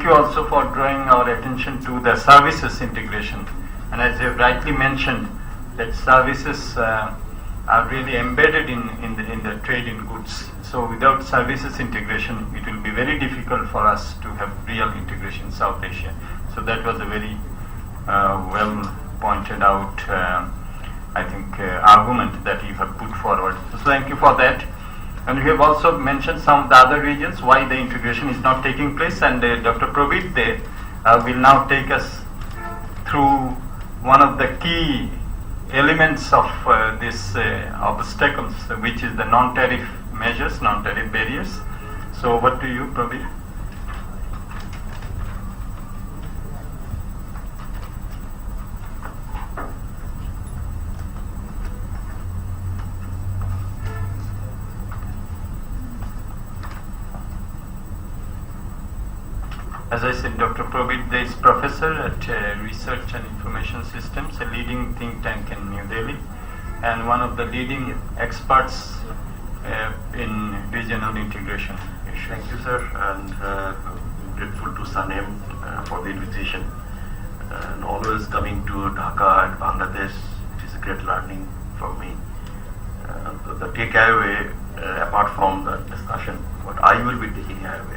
you also for drawing our attention to the services integration. And as you rightly mentioned, that services are really embedded in the trade in goods. So without services integration, it will be very difficult for us to have real integration in South Asia. So that was a very well pointed out, I think, argument that you have put forward. So thank you for that. And you have also mentioned some of the other regions why the integration is not taking place, and Dr. Prabir there will now take us through one of the key elements of this obstacles, which is the non-tariff measures, non-tariff barriers. So over to you, Prabir. As I said, Dr. Prabir is professor at Research and Information Systems, a leading think tank in New Delhi, and one of the leading experts in regional integration. Thank you, sir, and grateful to Sanem for the invitation. And always coming to Dhaka and Bangladesh, it is a great learning for me. The takeaway, apart from the discussion, what I will be taking away,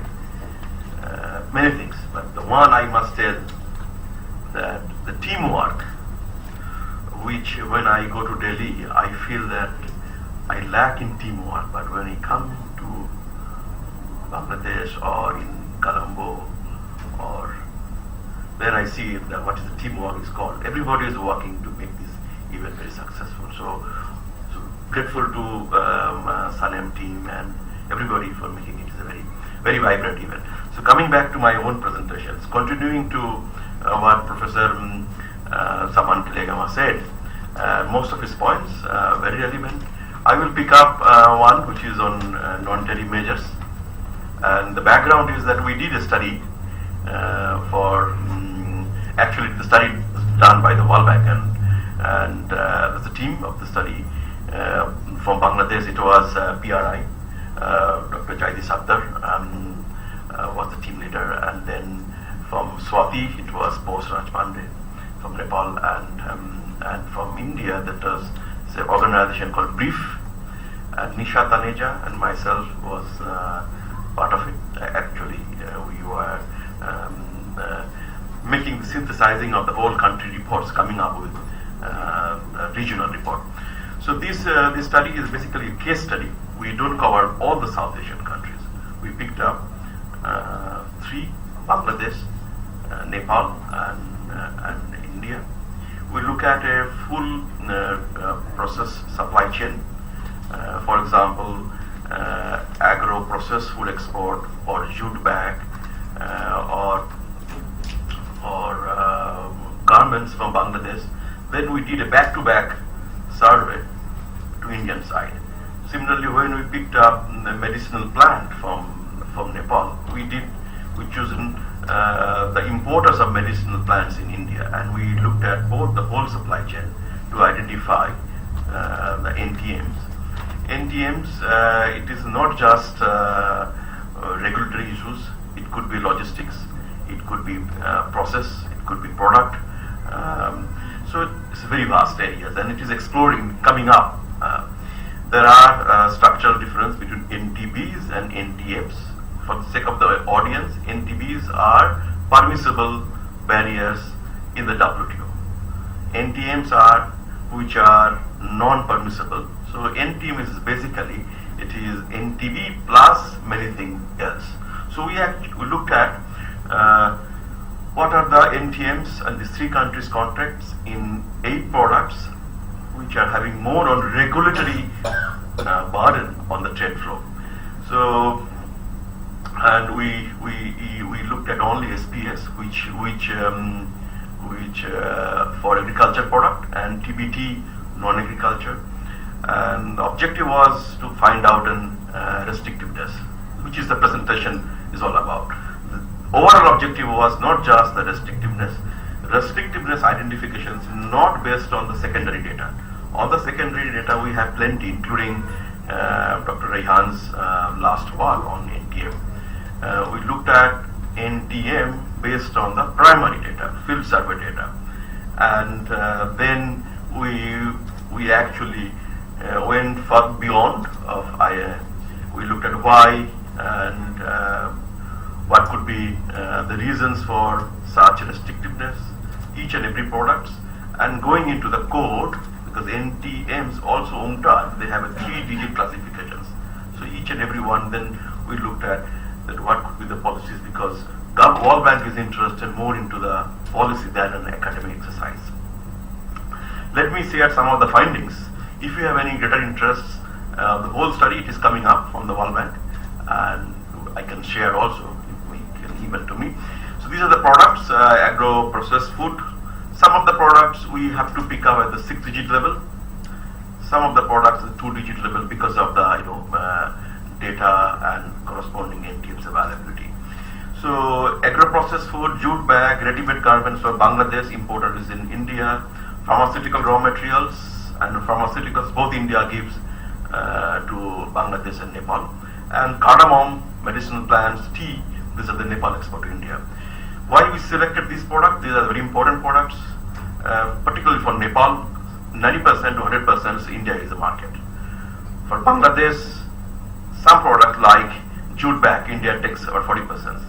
many things, but the one I must tell that the teamwork, which when I go to Delhi, I feel that I lack in teamwork, but when I come to Bangladesh or in Colombo, or where I see what is the teamwork is called, everybody is working to make this event very successful. So grateful to Sanem team and everybody for making it a very, very vibrant event. So coming back to my own presentations, continuing to what Professor Saman Kelegama said, most of his points very relevant. I will pick up one which is on non-tariff measures, and the background is that we did a study for actually the study done by the World Bank, and the team of the study from Bangladesh, it was PRI, Dr. Jaidi Safdar was the team leader, and then from Swati it was Bose Rajpande from Nepal, and from India that was an organization called Brief, and Nisha Taneja and myself was part of it. Actually, we were making the synthesizing of the whole country reports, coming up with a regional report. So this study is basically a case study. We don't cover all the South Asian countries. We picked up 3: Bangladesh, Nepal, and India. We look at a full process supply chain. For example, agro process food export, or jute bag, or garments from Bangladesh. Then we did a back-to-back survey to Indian side. Similarly, when we picked up the medicinal plant from Nepal, we chosen the importers of medicinal plants in India, and we looked at both the whole supply chain to identify the NTMs. NTMs, it is not just regulatory issues. It could be logistics, it could be process, it could be product. So it's a very vast areas, and it is exploring, coming up. There are structural difference between NTBs and NTFs. For the sake of the audience, NTBs are permissible barriers in the WTO. NTMs are which are non-permissible. So NTM is basically, it is NTB plus many things else. So we looked at what are the NTMs and these 3 countries' contracts in 8 products which are having more on regulatory burden on the trade flow. So, and we looked at only SPS, which for agriculture product, and TBT non-agriculture. And the objective was to find out an restrictiveness, which is the presentation is all about. The overall objective was not just the restrictiveness. Restrictiveness identifications not based on the secondary data. On the secondary data we have plenty, including Dr. Rehan's last work on NTM. We looked at NTM based on the primary data, field survey data, and then we actually went far beyond of we looked at why and what could be the reasons for such restrictiveness, each and every product, and going into the code, because NTMs also UNCTAD, they have a 3-digit classifications. So each and every one, then we looked at that what could be the policies, because World Bank is interested more into the policy than an academic exercise. Let me share some of the findings. If you have any greater interest, the whole study, it is coming up from the World Bank, and I can share also, you can email to me. So these are the products, agro-processed food. Some of the products we have to pick up at the 6-digit level. Some of the products at the 2-digit level because of the data and corresponding NTMs availability. So agro-processed food, jute bag, ready-made garments for Bangladesh, imported is in India. Pharmaceutical raw materials and pharmaceuticals, both India gives to Bangladesh and Nepal. And cardamom, medicinal plants, tea, these are the Nepal export to India. Why we selected these products? These are very important products, particularly for Nepal. 90% to 100% India is the market. For Bangladesh, some products like jute bag, India takes about 40%.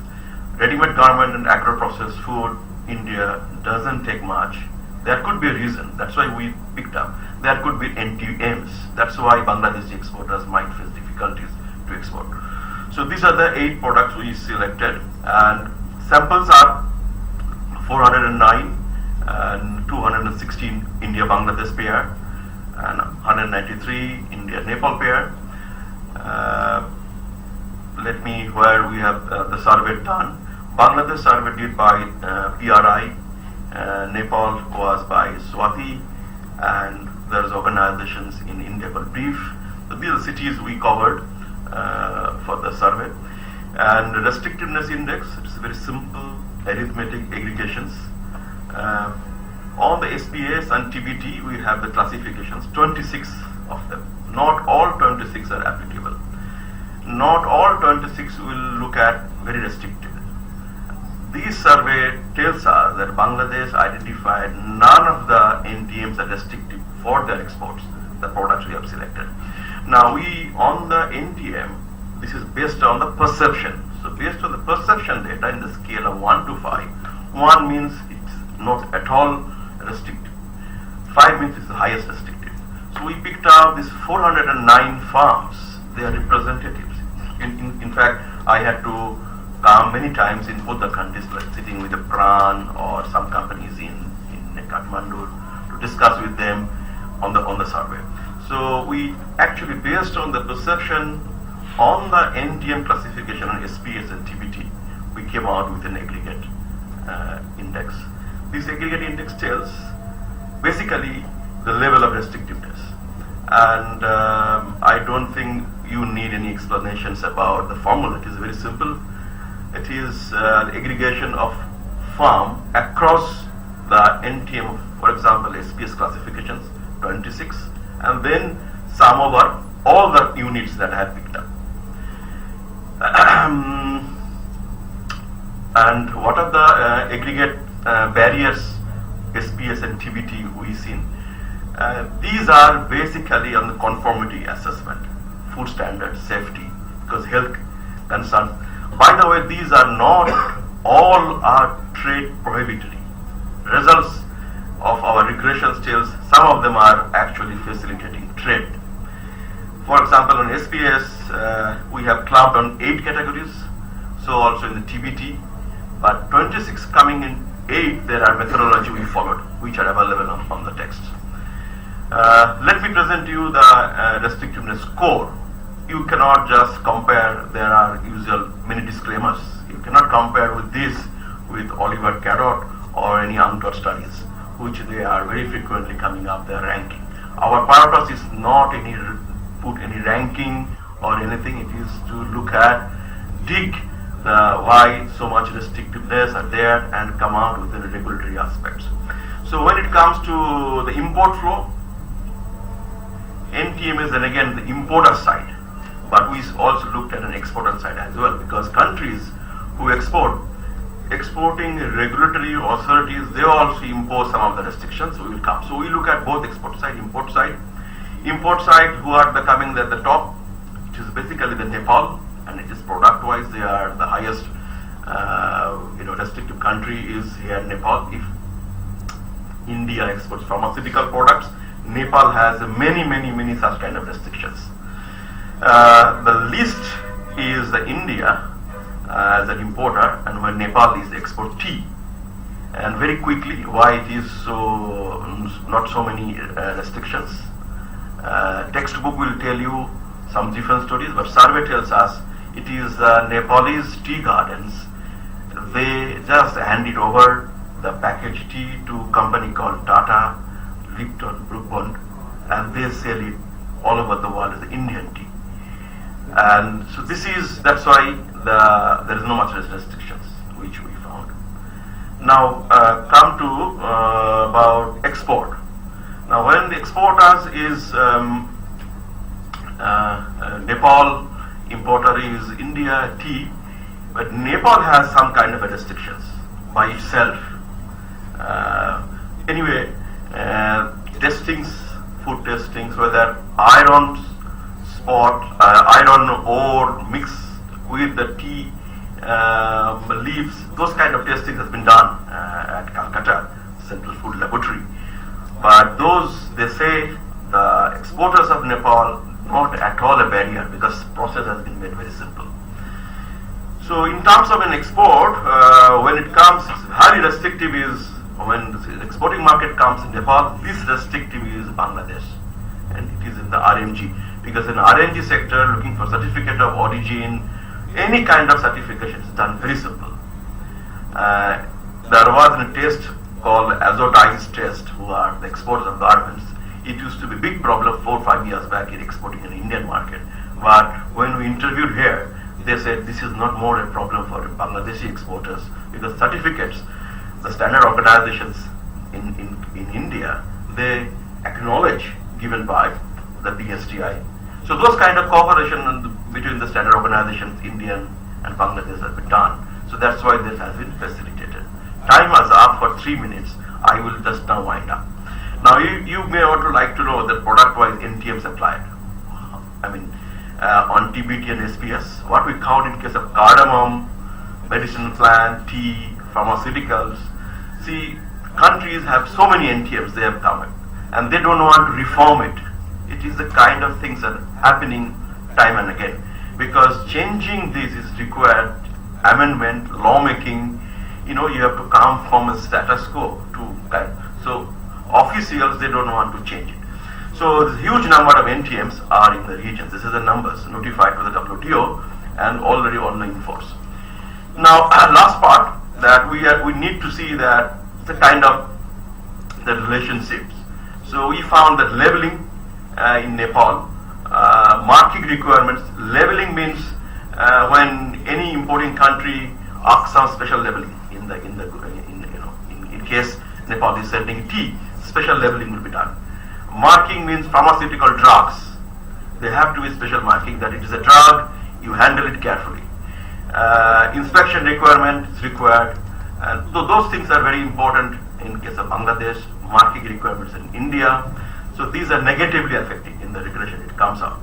Ready-made garment and agro-processed food, India doesn't take much. There could be a reason. That's why we picked up. There could be NTMs. That's why Bangladeshi exporters might face difficulties to export. So these are the 8 products we selected, and samples are 409 and 216 India-Bangladesh pair and 193 India-Nepal pair. Let me, where we have the survey done. Bangladesh survey did by PRI, Nepal was by Swati, and there's organizations in India called BRIEF. So these are cities we covered for the survey. And the restrictiveness index, it's very simple arithmetic aggregations. On the SPS and TBT, we have the classifications, 26 of them. Not all 26 are applicable. Not all 26 will look at very restrictive. This survey tells us that Bangladesh identified none of the NTMs are restrictive for their exports, the products we have selected. Now on the NTM, this is based on the perception. So based on the perception data in the scale of 1 to 5, 1 means it's not at all restrictive. 5 means it's the highest restrictive. So we picked out these 409 farms, they are representatives. In fact, I had to come many times in both the countries, like sitting with the Pran or some companies in Kathmandu to discuss with them on the survey. So we actually, based on the perception on the NTM classification on SPS and TBT, we came out with an aggregate index. This aggregate index tells basically the level of restrictiveness. And I don't think you need any explanations about the formula. It is very simple. It is the aggregation of farm across the NTM, for example, SPS classifications, 26, and then sum over all the units that I have picked up. And what are the aggregate barriers, SPS and TBT we seen? These are basically on the conformity assessment, food standards, safety, because health concern. By the way, these are not all are trade prohibitory. Results of our regression tells some of them are actually facilitating trade. For example, on SPS, we have clubbed on 8 categories, so also in the TBT, but 26 coming in 8, there are methodology we followed, which are available on the text. Let me present you the restrictiveness score. You cannot just compare, there are usual many disclaimers. You cannot compare with this with Oliver Carrot or any UNCTAD studies, which they are very frequently coming up their ranking. Our purpose is not put any ranking or anything. It is to look at, dig why so much restrictiveness are there and come out with the regulatory aspects. So when it comes to the import flow, NTM is then again the importer side, but we also looked at an exporter side as well, because countries who export, exporting regulatory authorities, they also impose some of the restrictions. We will come. So we look at both export side, import side. Import side, who are becoming at the top, which is basically the Nepal, and it is product-wise they are the highest, restrictive country is here Nepal. If India exports pharmaceutical products, Nepal has many such kind of restrictions. The least is the India as an importer, and when Nepal is export tea. And very quickly, why it is so not so many restrictions. Textbook will tell you some different stories, but survey tells us it is Nepalese tea gardens. They just hand it over the packaged tea to a company called Tata, Lipton, Brook Bond, and they sell it all over the world as the Indian tea. And so that's why there is no much restrictions which we found. Now come to about export. Now when the exporters is Nepal, importer is India tea, but Nepal has some kind of a restrictions by itself. Testings, food testings, whether iron ore mixed with the tea leaves, those kind of testings has been done at Calcutta Central Food Laboratory. But those, they say, the exporters of Nepal, not at all a barrier because the process has been made very simple. So in terms of an export, when it comes, highly restrictive is when the exporting market comes in Nepal, least restrictive is Bangladesh, and it is in the RMG, because in RMG sector, looking for certificate of origin, any kind of certification is done very simple. There was a test called azotized test, who are the exporters of garments. It used to be a big problem 4 or 5 years back in exporting in the Indian market. But when we interviewed here, they said this is not more a problem for Bangladeshi exporters, because certificates, the standard organizations in India, they acknowledge given by the BSTI. So those kind of cooperation between the standard organizations, Indian and Bangladesh, has been done. So that's why this has been facilitated. Time was up for 3 minutes. I will just now wind up. Now you may also like to know that product-wise NTMs applied. On TBT and SPS, what we count in case of cardamom, medicinal plant, tea, pharmaceuticals. See, countries have so many NTMs they have covered, and they don't want to reform it. It is the kind of things that are happening time and again, because changing this is required amendment, lawmaking. You have to come from a status quo to so officials, they don't want to change it. So the huge number of NTMs are in the regions. This is the numbers notified to the WTO and already in force. Now, last part that we need to see that the kind of the relationships. So we found that labeling in Nepal, marking requirements. Labeling means when any importing country asks some special labeling in case Nepal is sending tea, special labeling will be done. Marking means pharmaceutical drugs. They have to be special marking that it is a drug, you handle it carefully. Inspection requirement is required. And so those things are very important in case of Bangladesh, marking requirements in India. So these are negatively affecting in the regulation, it comes out.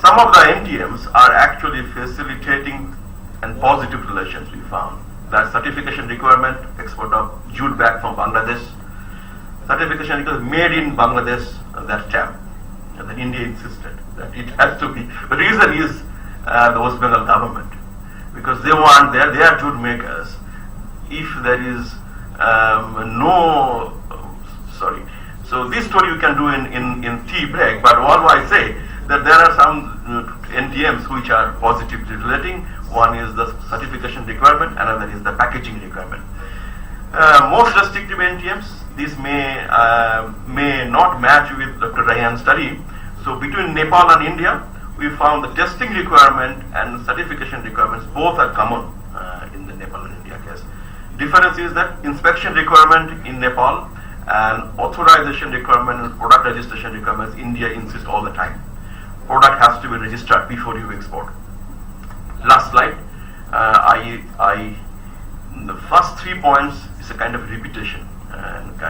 Some of the NTMs are actually facilitating and positive relations we found. That certification requirement, export of jute bag from Bangladesh, certification requirement made in Bangladesh, that stamp. And then India insisted that it has to be. The reason is the West Bengal government, because they want they are jute makers. If there is so this story you can do in tea break, but all I say that there are some NTMs which are positively relating. One is the certification requirement, another is the packaging requirement. Most restrictive NTMs, this may not match with Dr. Rayhan's study. So between Nepal and India, we found the testing requirement and certification requirements both are common in the Nepal and India case. Difference is that inspection requirement in Nepal and authorization requirement and product registration requirements, India insists all the time. Product has to be registered before you export. Last slide. I the first 3 points is a kind of repetition, and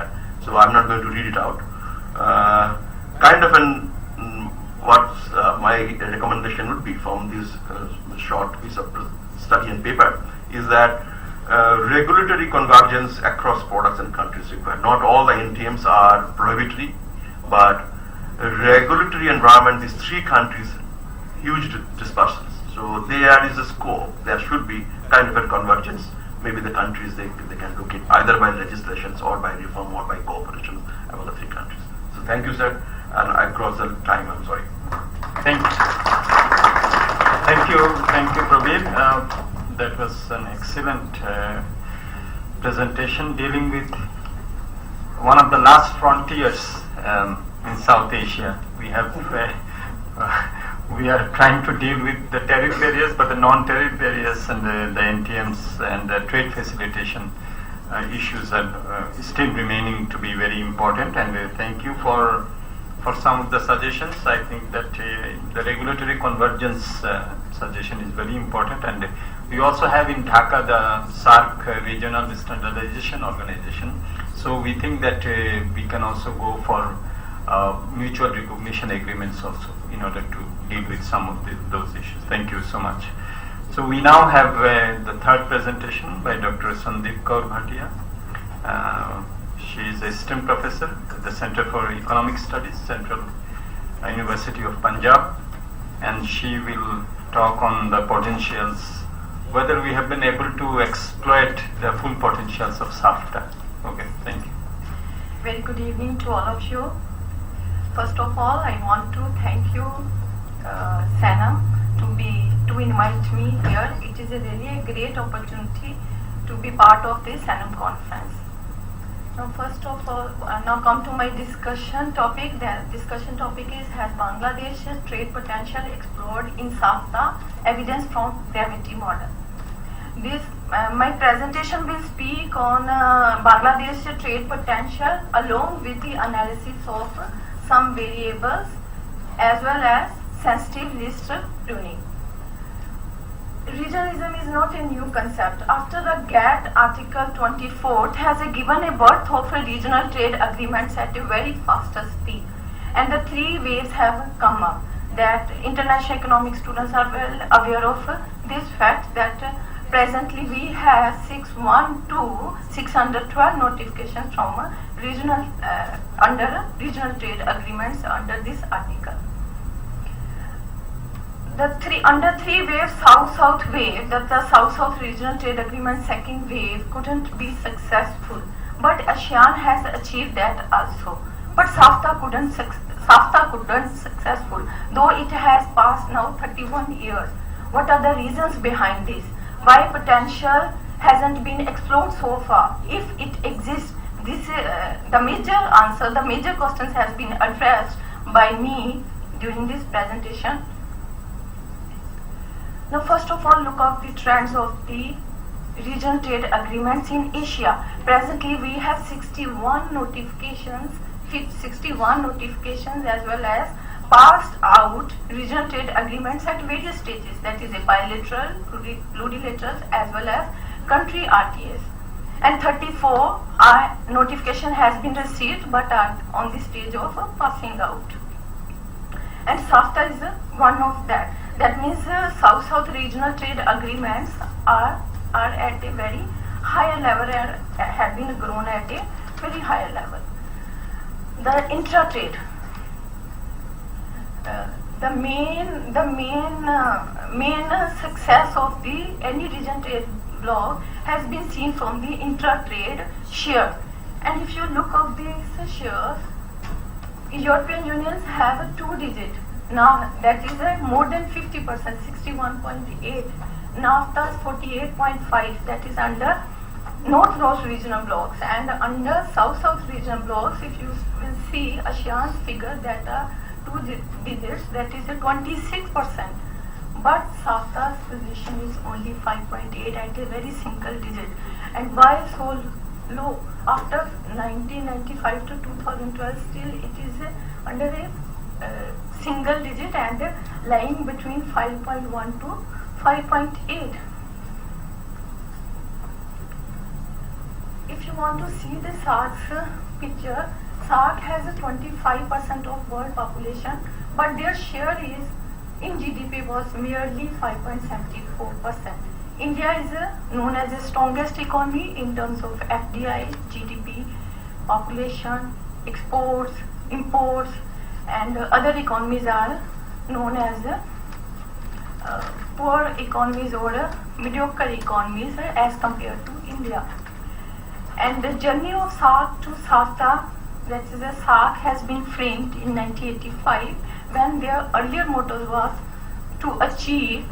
so I'm not going to read it out. Kind of what my recommendation would be from this short piece of study and paper is that regulatory convergence across products and countries required. Not all the NTMs are prohibitory, but regulatory environment, these 3 countries, huge dispersions. So there is a scope. There should be kind of a convergence. Maybe the countries they can look at either by legislations or by reform or by cooperation among the 3 countries. So thank you, sir. And I crossed the time. I'm sorry. Thank you, Prabir. That was an excellent presentation dealing with one of the last frontiers in South Asia. We are trying to deal with the tariff barriers, but the non-tariff barriers and the NTMs and the trade facilitation issues are still remaining to be very important. And thank you for some of the suggestions. I think that the regulatory convergence suggestion is very important. And we also have in Dhaka the SAARC Regional Standardization Organization. So we think that we can also go for mutual recognition agreements also in order to deal with some of those issues. Thank you so much. So we now have the third presentation by Dr. Sandeep Kaur Bhatia. She is Assistant Professor at the Center for Economic Studies, Central University of Punjab, and she will talk on the potentials, whether we have been able to exploit the full potentials of SAFTA. Okay, thank you. Very good evening to all of you. First of all, I want to thank you, Sanam, to invite me here. It is really a great opportunity to be part of this Sanam conference. Now, first of all, now come to my discussion topic. The discussion topic is: has Bangladesh's trade potential explored in SAFTA? Evidence from gravity model. This my presentation will speak on Bangladesh's trade potential along with the analysis of some variables as well as sensitive list pruning. Regionalism is not a new concept. After the GATT Article 24 has given a birth of a regional trade agreements at a very faster speed, and the 3 waves have come up. That international economic students are well aware of this fact that presently we have 612 notifications from regional under regional trade agreements under this article. Under 3 waves, South-South wave, that the South-South regional trade agreement second wave couldn't be successful, but ASEAN has achieved that also. But SAFTA couldn't successful, though it has passed now 31 years. What are the reasons behind this? Why potential hasn't been explored so far? If it exists, this the major answer, the major questions has been addressed by me during this presentation. Now, first of all, look at the trends of the regional trade agreements in Asia. Presently, we have 61 notifications as well as passed out regional trade agreements at various stages. That is a bilateral, plurilateral, as well as country RTAs. And 34 notification has been received but are on the stage of passing out. And SAFTA is one of that. That means South-South regional trade agreements are at a very higher level and have been grown at a very higher level. The intra-trade, the main success of any region trade bloc has been seen from the intra-trade share. And if you look at these shares, European unions have a 2-digit. Now that is more than 50%, 61.8. NAFTA is 48.5. That is under North-North regional blocks, and under South-South regional blocks, if you will see ASEAN's figure that are 2 digits, that is a 26%. But SAFTA's position is only 5.8 at a very single digit. And why so low? After 1995 to 2012, still it is under a single digit and lying between 5.1 to 5.8. you want to see the SAARC's picture, SAARC has a 25% of world population, but their share is in GDP was merely 5.74%. India is known as the strongest economy in terms of FDI, GDP, population, exports, imports, and other economies are known as poor economies or mediocre economies as compared to India. And the journey of SAARC to SAFTA, that is the SAARC has been framed in 1985 when their earlier motto was to achieve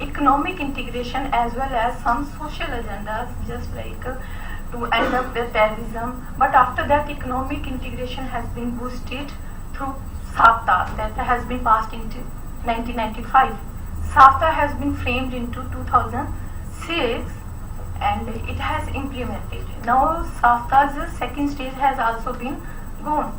economic integration as well as some social agendas, just like to end up with terrorism. But after that, economic integration has been boosted through SAFTA that has been passed into 1995. SAFTA has been framed into 2006 and it has implemented. Now SAFTA's second stage has also been gone.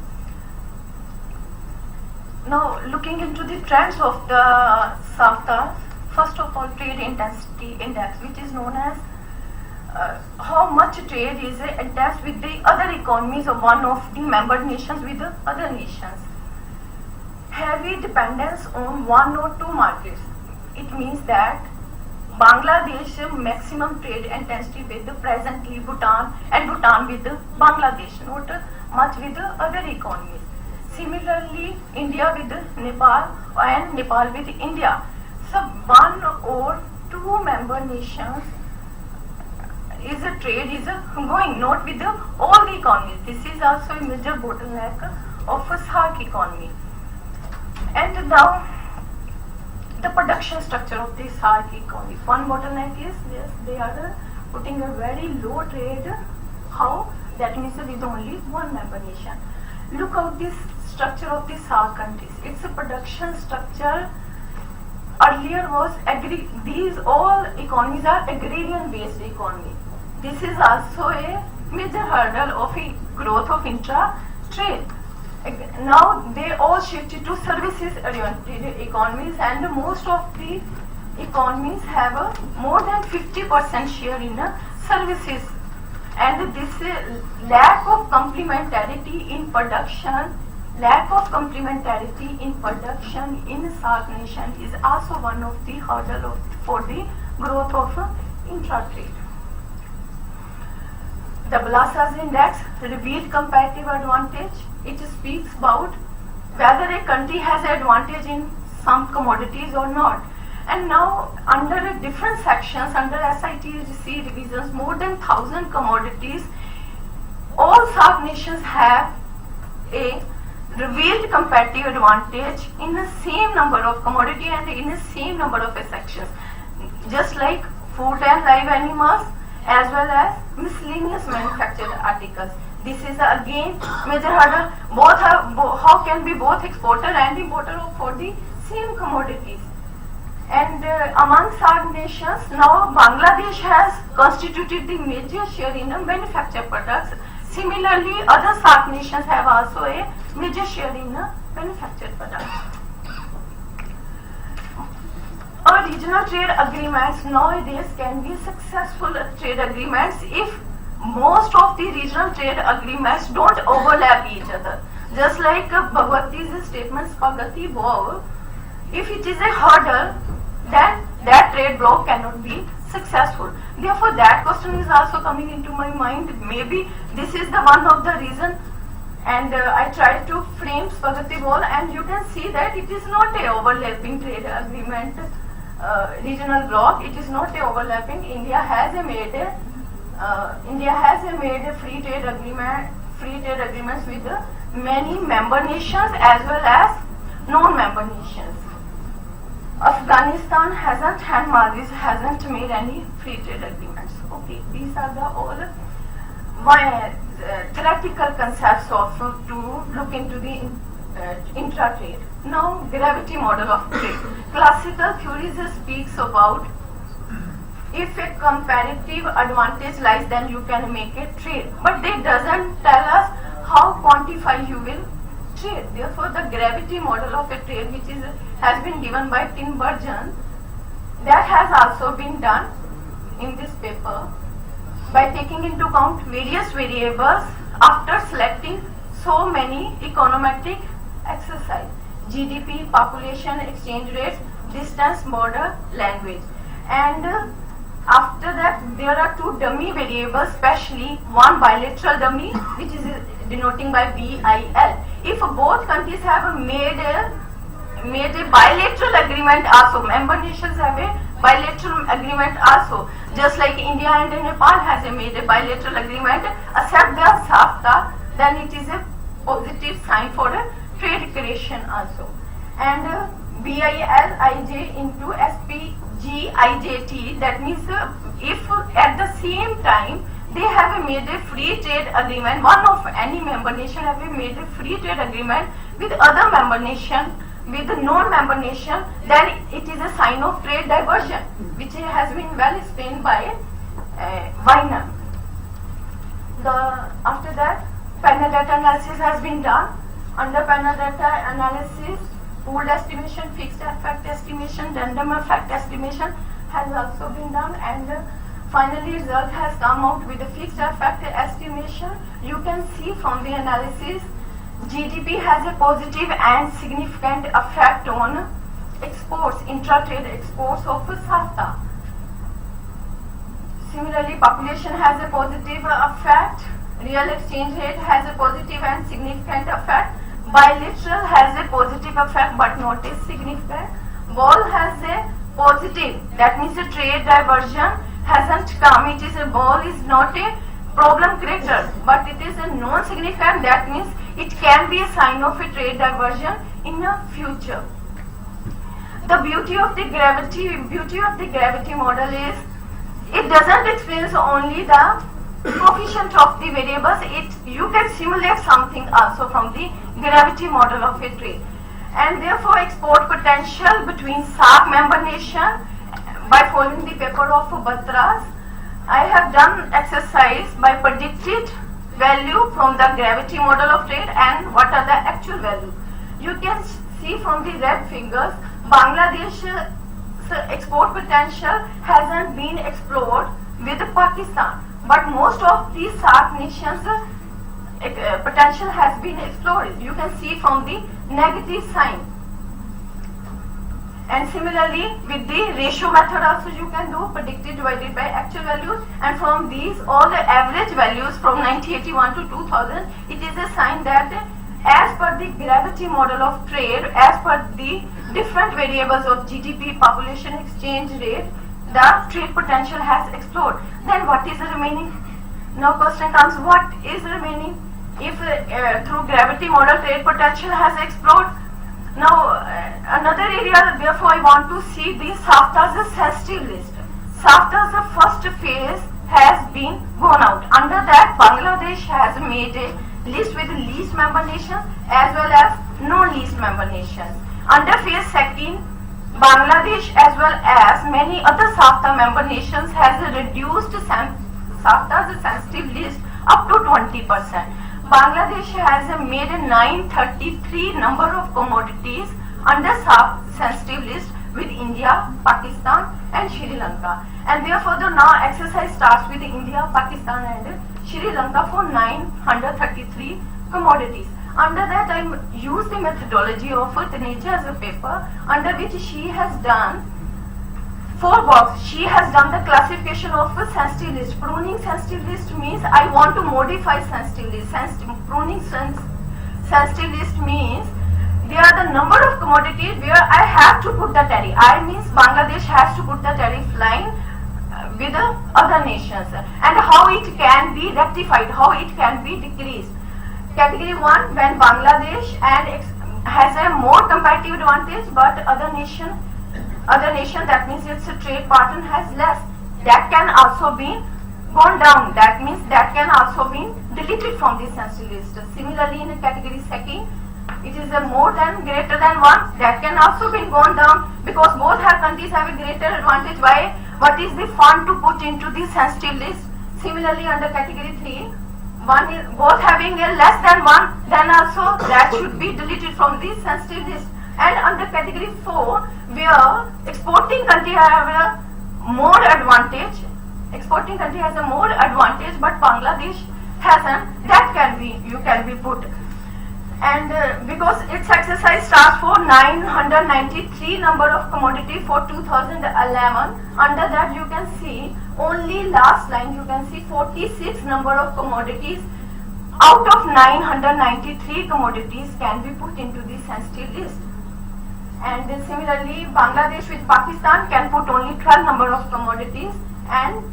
Now looking into the trends of the SAFTA, first of all, trade intensity index, which is known as how much trade is attached with the other economies of one of the member nations with the other nations. Heavy dependence on one or two markets. It means that Bangladesh maximum trade intensity with the presently Bhutan and Bhutan with the Bangladesh, not much with the other economies. Similarly, India with Nepal and Nepal with India. So one or two member nations is a trade is going, not with all the economies. This is also a major bottleneck of a SAARC economy. And now the production structure of the SAARC economy. One bottleneck is yes, they are putting a very low trade. How? That means with only one member nation. Look at this structure of the SAARC countries. It's a production structure. Earlier was these all economies are agrarian based economy. This is also a major hurdle of a growth of intra-trade. Now they all shifted to services oriented economies, and most of the economies have a more than 50% share in services. And this lack of complementarity in production, in SAARC nation is also one of the hurdle for the growth of intra-trade. The Balasa's index revealed comparative advantage. It speaks about whether a country has advantage in some commodities or not. And now under different sections, under SITC revisions, more than 1,000 commodities, all SAARC nations have a revealed comparative advantage in the same number of commodity and in the same number of sections, just like food and live animals as well as miscellaneous manufactured articles. This is again major hurdle. How can be both exporter and importer for the same commodities? And among SAARC nations, now Bangladesh has constituted the major share in manufactured products. Similarly, other SAARC nations have also a major share in manufactured products. Regional trade agreements nowadays can be successful trade agreements if most of the regional trade agreements don't overlap each other. Just like Bhagwati's statements, Pagati Bhav, if it is a hurdle, then that trade block cannot be successful. Therefore, that question is also coming into my mind. Maybe this is the one of the reason, and I tried to frame Pagati Bhav, and you can see that it is not a overlapping trade agreement. Regional block, it is not a overlapping. India has made a free trade agreements with many member nations as well as non-member nations. Afghanistan hasn't and Maldives hasn't made any free trade agreements. Okay, these are the all theoretical concepts of to look into the intra-trade. Now, gravity model of trade. Classical theories speaks about if a comparative advantage lies, then you can make a trade. But they doesn't tell us how quantify you will trade. Therefore, the gravity model of a trade, which has been given by Tinbergen, that has also been done in this paper. by taking into account various variables after selecting so many econometric exercise: GDP, population, exchange rates, distance, border, language. And after that, there are two dummy variables, especially one bilateral dummy, which is denoting by BIL. If both countries have made a bilateral agreement also, member nations have a bilateral agreement also, just like India and Nepal has made a bilateral agreement, accept the SAFTA, then it is a positive sign for a trade creation also. And BILIJ into SPGIJT, that means if at the same time they have made a free trade agreement, one of any member nation have made a free trade agreement with other member nation, with the non-member nation, then it is a sign of trade diversion, which has been well explained by Weiner. After that, panel data analysis has been done. Under panel data analysis, pooled estimation, fixed effect estimation, random effect estimation has also been done, and finally result has come out with a fixed effect estimation. You can see from the analysis, GDP has a positive and significant effect on exports, intra-trade exports of SAFTA. Similarly, population has a positive effect, real exchange rate has a positive and significant effect, bilateral has a positive effect but not a significant, ball has a positive, that means a trade diversion hasn't come, it is a ball is not a problem creator, but it is a non-significant, that means it can be a sign of a trade diversion in the future. The beauty of the gravity model is it doesn't explain only the coefficient of the variables, you can simulate something also from the gravity model of a trade. And therefore export potential between SAARC member nation, by following the paper of Batras, I have done exercise by predicted value from the gravity model of trade and what are the actual value. You can see from the red figures, Bangladesh's export potential hasn't been explored with Pakistan, but most of these SAARC nations potential has been explored. You can see from the negative sign. And similarly, with the ratio method also you can do predicted divided by actual values, and from these all the average values from 1981 to 2000, it is a sign that as per the gravity model of trade, as per the different variables of GDP, population, exchange rate, the trade potential has explored. Then what is remaining? Now question comes, what is remaining? If through gravity model trade potential has explored, now another area, therefore I want to see the SAFTA's sensitive list. SAFTA's first phase has been gone out. Under that, Bangladesh has made a list with least member nations as well as non-least member nations. Under phase second, Bangladesh as well as many other SAFTA member nations has reduced SAFTA's sensitive list up to 20%. Bangladesh has made a 933 number of commodities under sensitive list with India, Pakistan and Sri Lanka. And therefore the now exercise starts with India, Pakistan and Sri Lanka for 933 commodities. Under that I use the methodology of Taneja's paper, under which she has done 4 boxes. She has done the classification of a sensitive list. Pruning sensitive list means I want to modify sensitive list. Pruning sensitive list means there are the number of commodities where I have to put the tariff. I means Bangladesh has to put the tariff line with the other nations, and how it can be rectified, how it can be decreased. Category 1, when Bangladesh and has a more competitive advantage, but other nation, that means its trade partner has less, that can also be gone down, that means that can also be deleted from the sensitive list. Similarly, in category 2, it is a more than greater than 1, that can also be gone down, because both countries have a greater advantage. Why? What is the fund to put into the sensitive list? Similarly, under category 3, one is both having a less than 1, then also that should be deleted from the sensitive list. And under category 4, where exporting country have a more advantage, exporting country has a more advantage, but Bangladesh hasn't. That you can be put. And because its exercise starts for 993 number of commodity for 2011, under that you can see only last line you can see 46 number of commodities out of 993 commodities can be put into the sensitive list. And similarly Bangladesh with Pakistan can put only 12 number of commodities, and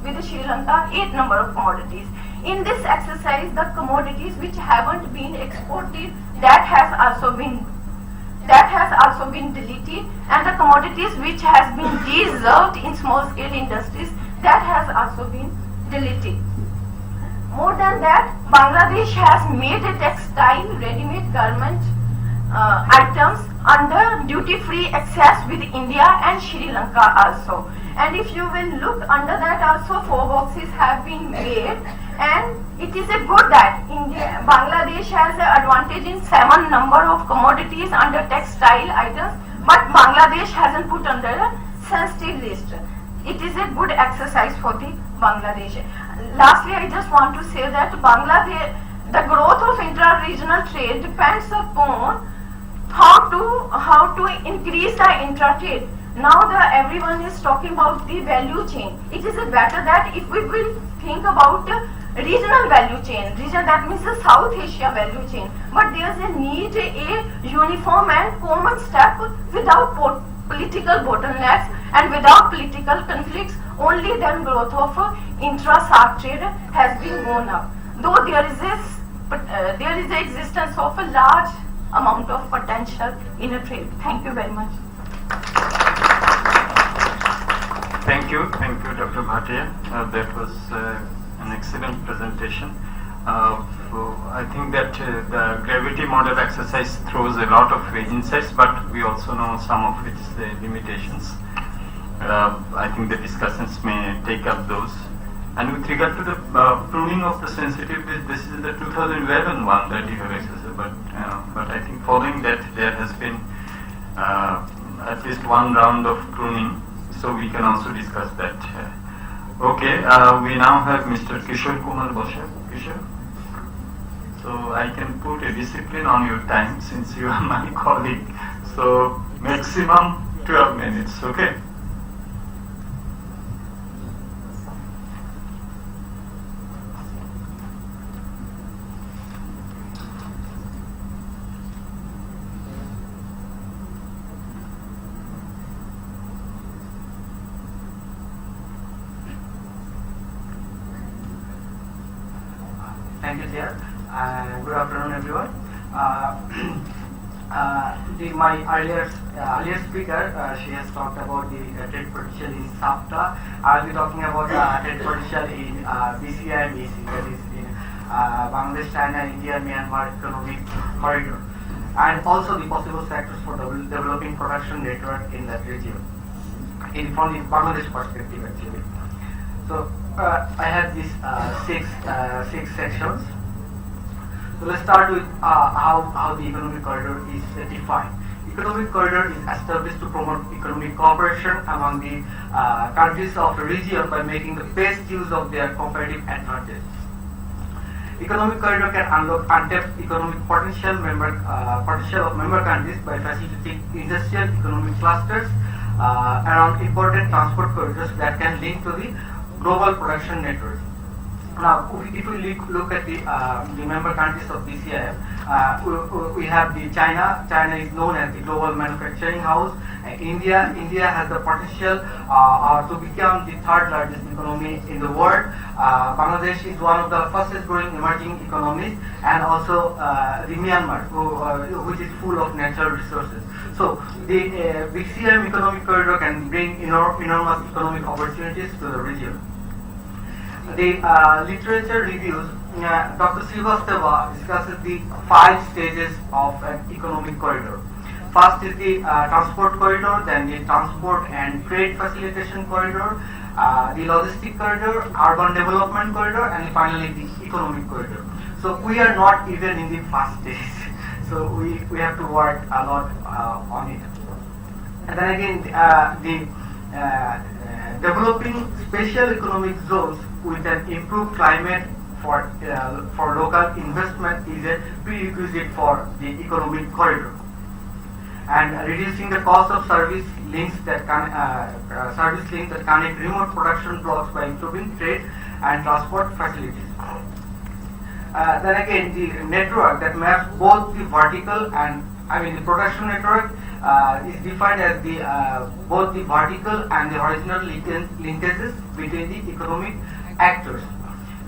with Sri Lanka 8 number of commodities. In this exercise, the commodities which haven't been exported, that has also been deleted, and the commodities which has been reserved in small scale industries, that has also been deleted. More than that, Bangladesh has made a textile ready-made garment items under duty-free access with India and Sri Lanka also. And if you will look under that also, 4 boxes have been made, and it is a good that Bangladesh has an advantage in 7 number of commodities under textile items, but Bangladesh hasn't put under a sensitive list. It is a good exercise for the Bangladesh. Lastly, I just want to say that Bangladesh, the growth of intra-regional trade depends upon how to increase the intra-trade. Now everyone is talking about the value chain. It is better that if we will think about regional value chain, that means the South Asia value chain. But there is a need a uniform and common step without political bottlenecks and without political conflicts. Only then growth of intra-SAARC trade has been gone up. Though there is the existence of a large amount of potential in a trade. Thank you very much. Thank you, Dr. Bhatia. That was an excellent presentation. So I think that the gravity model exercise throws a lot of insights, but we also know some of its limitations. I think the discussants may take up those. And with regard to the pruning of the sensitivity, this is the 2011 one that you have exercised, but I think following that there has been at least one round of pruning, so we can also discuss that. Okay, we now have Mr. Kishore Basak. Kishore? So I can put a discipline on your time since you are my colleague. So maximum 12 minutes, okay? Thank you, Chair. Good afternoon, everyone. My earlier speaker, she has talked about the trade potential in SAFTA. I will be talking about trade potential in BCIM, that is in Bangladesh, China, India, Myanmar economic corridor, and also the possible sectors for developing production network in that region, from the Bangladesh perspective, actually. So I have these six sections. So let's start with how the economic corridor is defined. Economic corridor is established to promote economic cooperation among the countries of the region by making the best use of their competitive advantage. Economic corridor can unlock untapped economic potential of member countries by facilitating industrial economic clusters around important transport corridors that can link to the global production network. Now, if we look at the member countries of BCIM, we have the China. China is known as the global manufacturing house. India has the potential to become the third largest economy in the world. Bangladesh is one of the fastest growing emerging economies, and also the Myanmar, which is full of natural resources. So the BCIM economic corridor can bring enormous economic opportunities to the region. The literature reviews, Dr. Srivastava discusses the 5 stages of an economic corridor. First is the transport corridor, then the transport and trade facilitation corridor, the logistic corridor, urban development corridor, and finally the economic corridor. So we are not even in the first stage. So we have to work a lot on it. And then again, developing special economic zones with an improved climate for local investment is a prerequisite for the economic corridor. And reducing the cost of service links that connect remote production blocks by improving trade and transport facilities. Then again, the network that maps both the vertical and the production network is defined as the both the vertical and the horizontal linkages between the economic actors.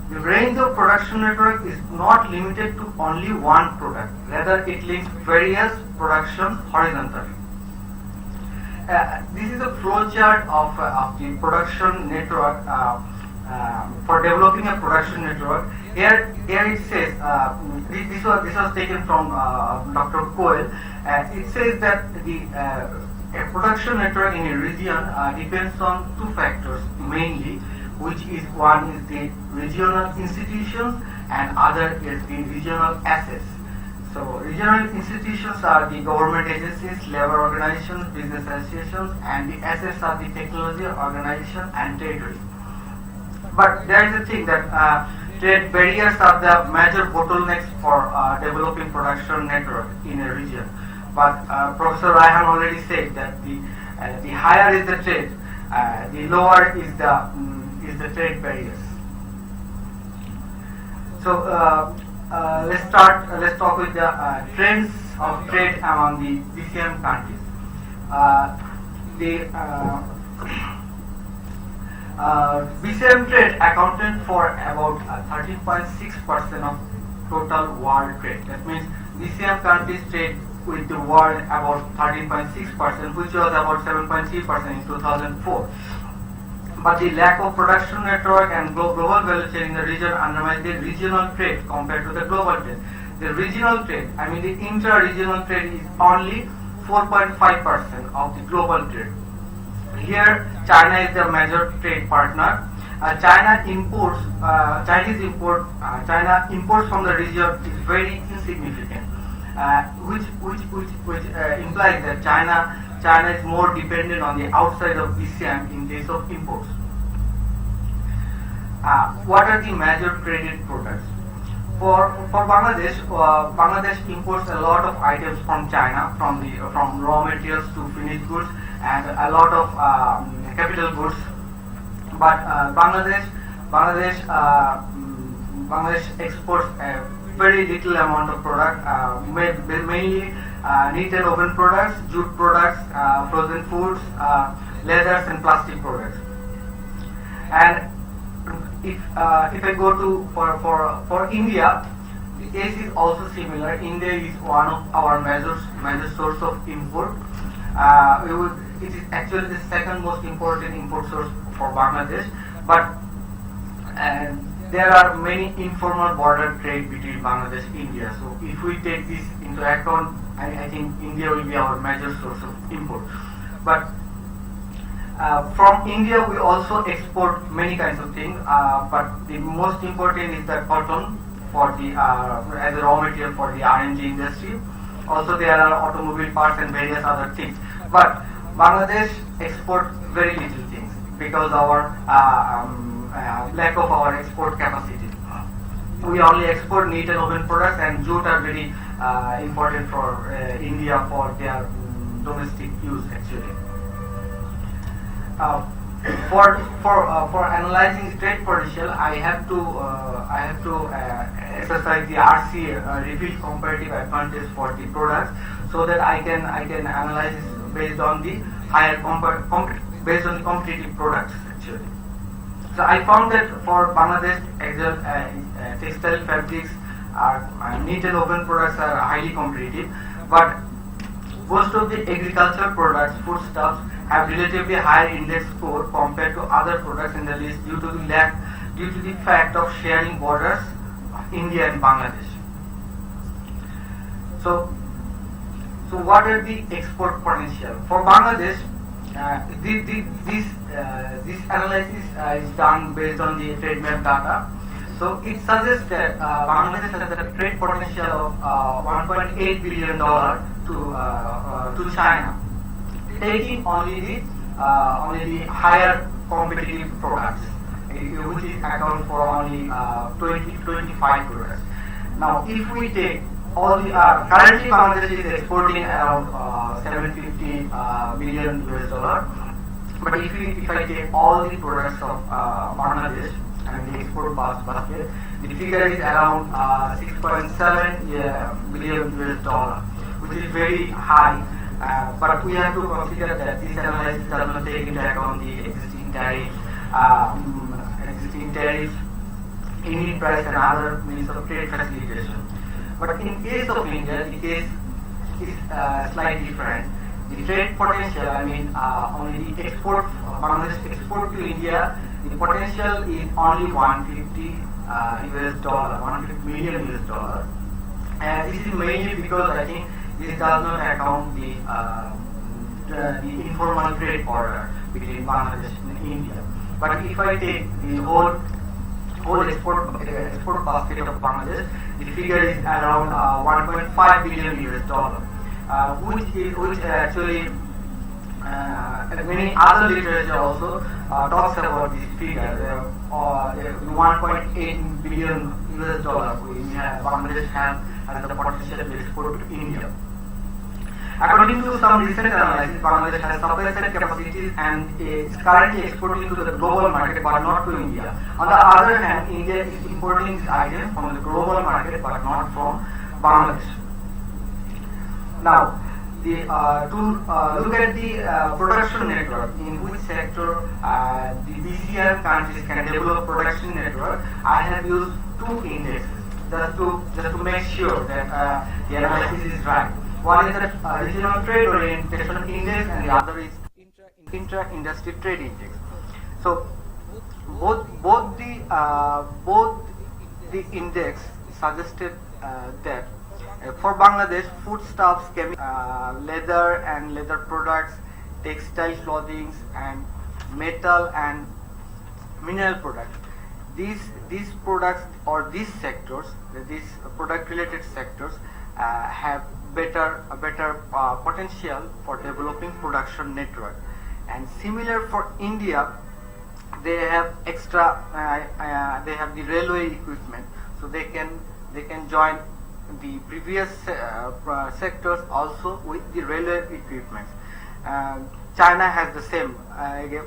The range of production network is not limited to only one product. Rather, it links various productions horizontally. This is a flowchart of the production network for developing a production network. Here it says this was taken from Dr. Coyle. It says that the a production network in a region depends on two factors mainly, which is one is the regional institutions and other is the regional assets. So regional institutions are the government agencies, labor organizations, business associations, and the assets are the technology organizations and territories. But there is a thing that trade barriers are the major bottlenecks for developing production network in a region. But Professor Rahman already said that the higher is the trade, the lower is the trade barriers. So let's talk with the trends of trade among the BCIM countries. BCIM trade accounted for about 13.6% of total world trade. That means BCIM countries trade with the world about 13.6%, which was about 7.3% in 2004. But the lack of production network and global value chain in the region undermines the regional trade compared to the global trade. The regional trade, the intra-regional trade is only 4.5% of the global trade. Here, China is the major trade partner. China imports from the region is very insignificant, which implies that China is more dependent on the outside of BCIM in case of imports. What are the major traded products? For Bangladesh, Bangladesh imports a lot of items from China, from raw materials to finished goods, and a lot of capital goods. But Bangladesh exports a very little amount of product, mainly knit and woven products, jute products, frozen foods, leathers, and plastic products. And if I go to for India, the case is also similar. India is one of our major source of import. It is actually the second most important import source for Bangladesh, but there are many informal border trade between Bangladesh and India. So if we take this into account, I think India will be our major source of import. But from India we also export many kinds of things, but the most important is the cotton for the as a raw material for the R&D industry. Also there are automobile parts and various other things. But Bangladesh export very little things because our lack of our export capacity. We only export knit and woven products, and jute are very important for India for their domestic use actually. For analyzing trade potential, I have to exercise the RCA, revealed comparative advantage for the products, so that I can analyze based on the higher based on the competitive products actually. So I found that for Bangladesh, textile fabrics knit and woven products are highly competitive, but most of the agricultural products, foodstuffs, have relatively higher index score compared to other products in the list due to the fact of sharing borders of India and Bangladesh. So what are the export potential for Bangladesh? This analysis is done based on the trade map data. So it suggests that Bangladesh has a trade potential of $1.8 billion to China, taking only the higher competitive products, which is account for only 20-25 products. Now, if we take all the currently Bangladesh is exporting around 750 million US dollar. But if I take all the products of Bangladesh and the export basket, the figure is around 6.7 billion US dollar, which is very high. But we have to consider that this analysis does not take into account the existing tariff, unit price, and other means of trade facilitation. But in case of India, the case is slightly different. The trade potential, only the export, Bangladesh export to India, the potential is only 150 US dollar, 150 million US dollar. And this is mainly because I think this does not account the informal trade border between Bangladesh and India. But if I take the whole export basket of Bangladesh, the figure is around 1.5 billion US dollar, which actually many other literature also talks about this figure. 1.8 billion US dollar Bangladesh has the potential to export to India. According to some recent analysis, Bangladesh has supply side capacities and is currently exporting to the global market but not to India. On the other hand, India is importing these items from the global market but not from Bangladesh. Now, to look at the production network, in which sector the BCIM countries can develop production network, I have used two indexes just to make sure that the analysis is right. One is the regional trade orientation index, and the other is intra-industry trade index. So both the index suggested that for Bangladesh, foodstuffs, leather and leather products, textile clothing, and metal and mineral products. These products or these sectors, these product-related sectors, have a better potential for developing production network. And similar for India, they have extra. They have the railway equipment, so they can join the previous sectors also with the railway equipment. China has the same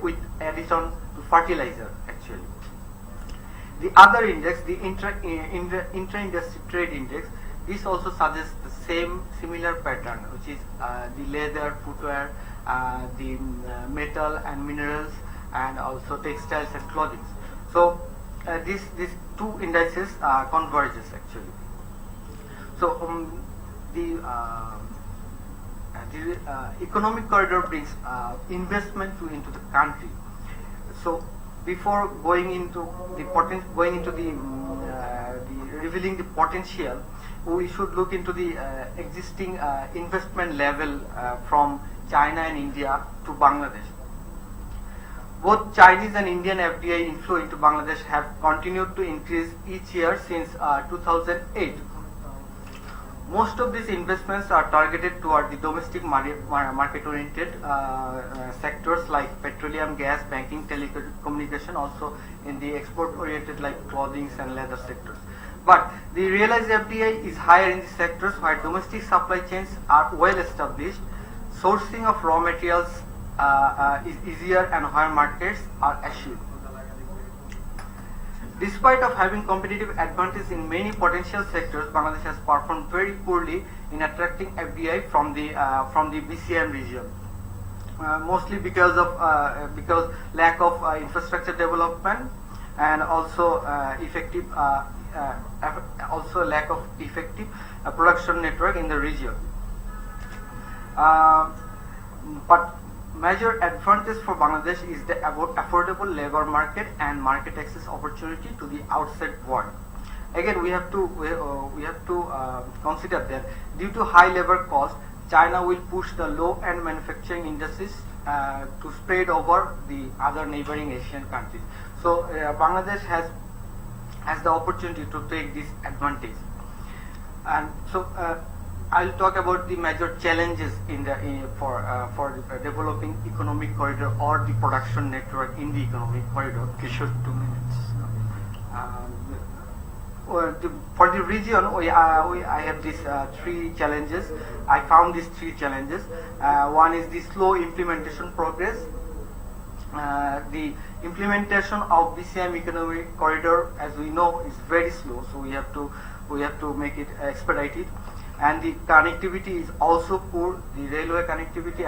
with addition to fertilizer actually. The other index, the intra-industry trade index, this also suggests the similar pattern, which is the leather, footwear, the metal and minerals, and also textiles and clothing. So these two indices converges actually. So the economic corridor brings investment into the country. So before going into the revealing the potential, we should look into the existing investment level from China and India to Bangladesh. Both Chinese and Indian FDI inflow into Bangladesh have continued to increase each year since 2008. Most of these investments are targeted toward the domestic market-oriented sectors like petroleum, gas, banking, telecommunication, also in the export-oriented like clothing and leather sectors. But the realized FDI is higher in the sectors where domestic supply chains are well established, sourcing of raw materials is easier, and where markets are assured. Despite of having competitive advantage in many potential sectors, Bangladesh has performed very poorly in attracting FDI from the BCIM region, mostly because lack of infrastructure development and also lack of effective production network in the region. But major advantage for Bangladesh is the affordable labor market and market access opportunity to the outside world. Again, we have to consider that due to high labor cost, China will push the low-end manufacturing industries to spread over the other neighboring Asian countries. So Bangladesh has the opportunity to take this advantage. And so I'll talk about the major challenges for developing economic corridor or the production network in the economic corridor. Kishore, 2 minutes. For the region, I have these 3 challenges. I found these 3 challenges. One is the slow implementation progress. The implementation of BCIM economic corridor, as we know, is very slow. So we have to make it expedited. And the connectivity is also poor. The railway connectivity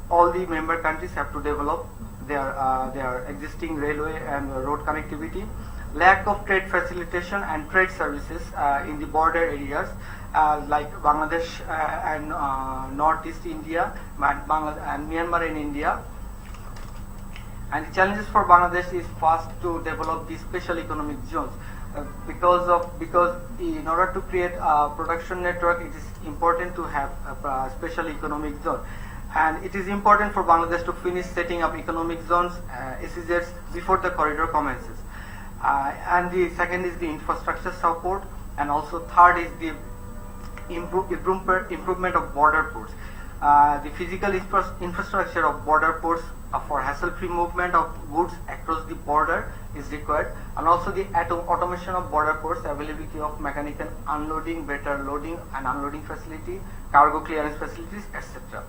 all the member countries have to develop their existing railway and road connectivity. Lack of trade facilitation and trade services in the border areas like Bangladesh and Northeast India, and Myanmar and India. And the challenges for Bangladesh is first to develop the special economic zones. Because in order to create a production network, it is important to have a special economic zone, and it is important for Bangladesh to finish setting up economic zones, SEZs, before the corridor commences. And the second is the infrastructure support, and also third is the improvement of border ports. The physical infrastructure of border ports for hassle-free movement of goods across the border is required, and also the automation of border ports, availability of mechanical unloading, better loading and unloading facility, cargo clearance facilities, etc.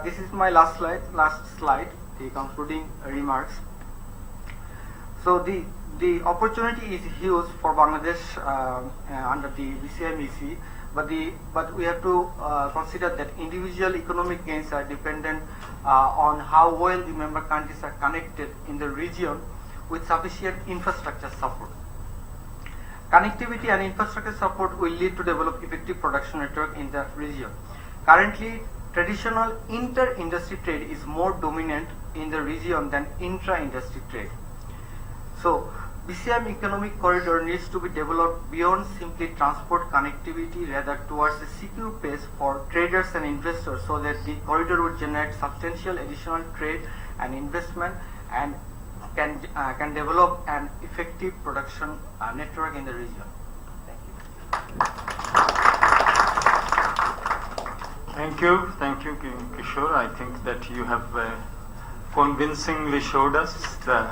This is my last slide, the concluding remarks. So the opportunity is huge for Bangladesh under the BCIM EC, but we have to consider that individual economic gains are dependent on how well the member countries are connected in the region with sufficient infrastructure support. Connectivity and infrastructure support will lead to develop effective production network in the region. Currently, traditional inter-industry trade is more dominant in the region than intra-industry trade. So, BCIM economic corridor needs to be developed beyond simply transport connectivity, rather towards a secure pace for traders and investors, so that the corridor would generate substantial additional trade and investment and can develop an effective production network in the region. Thank you. Thank you, Kishore. I think that you have convincingly showed us the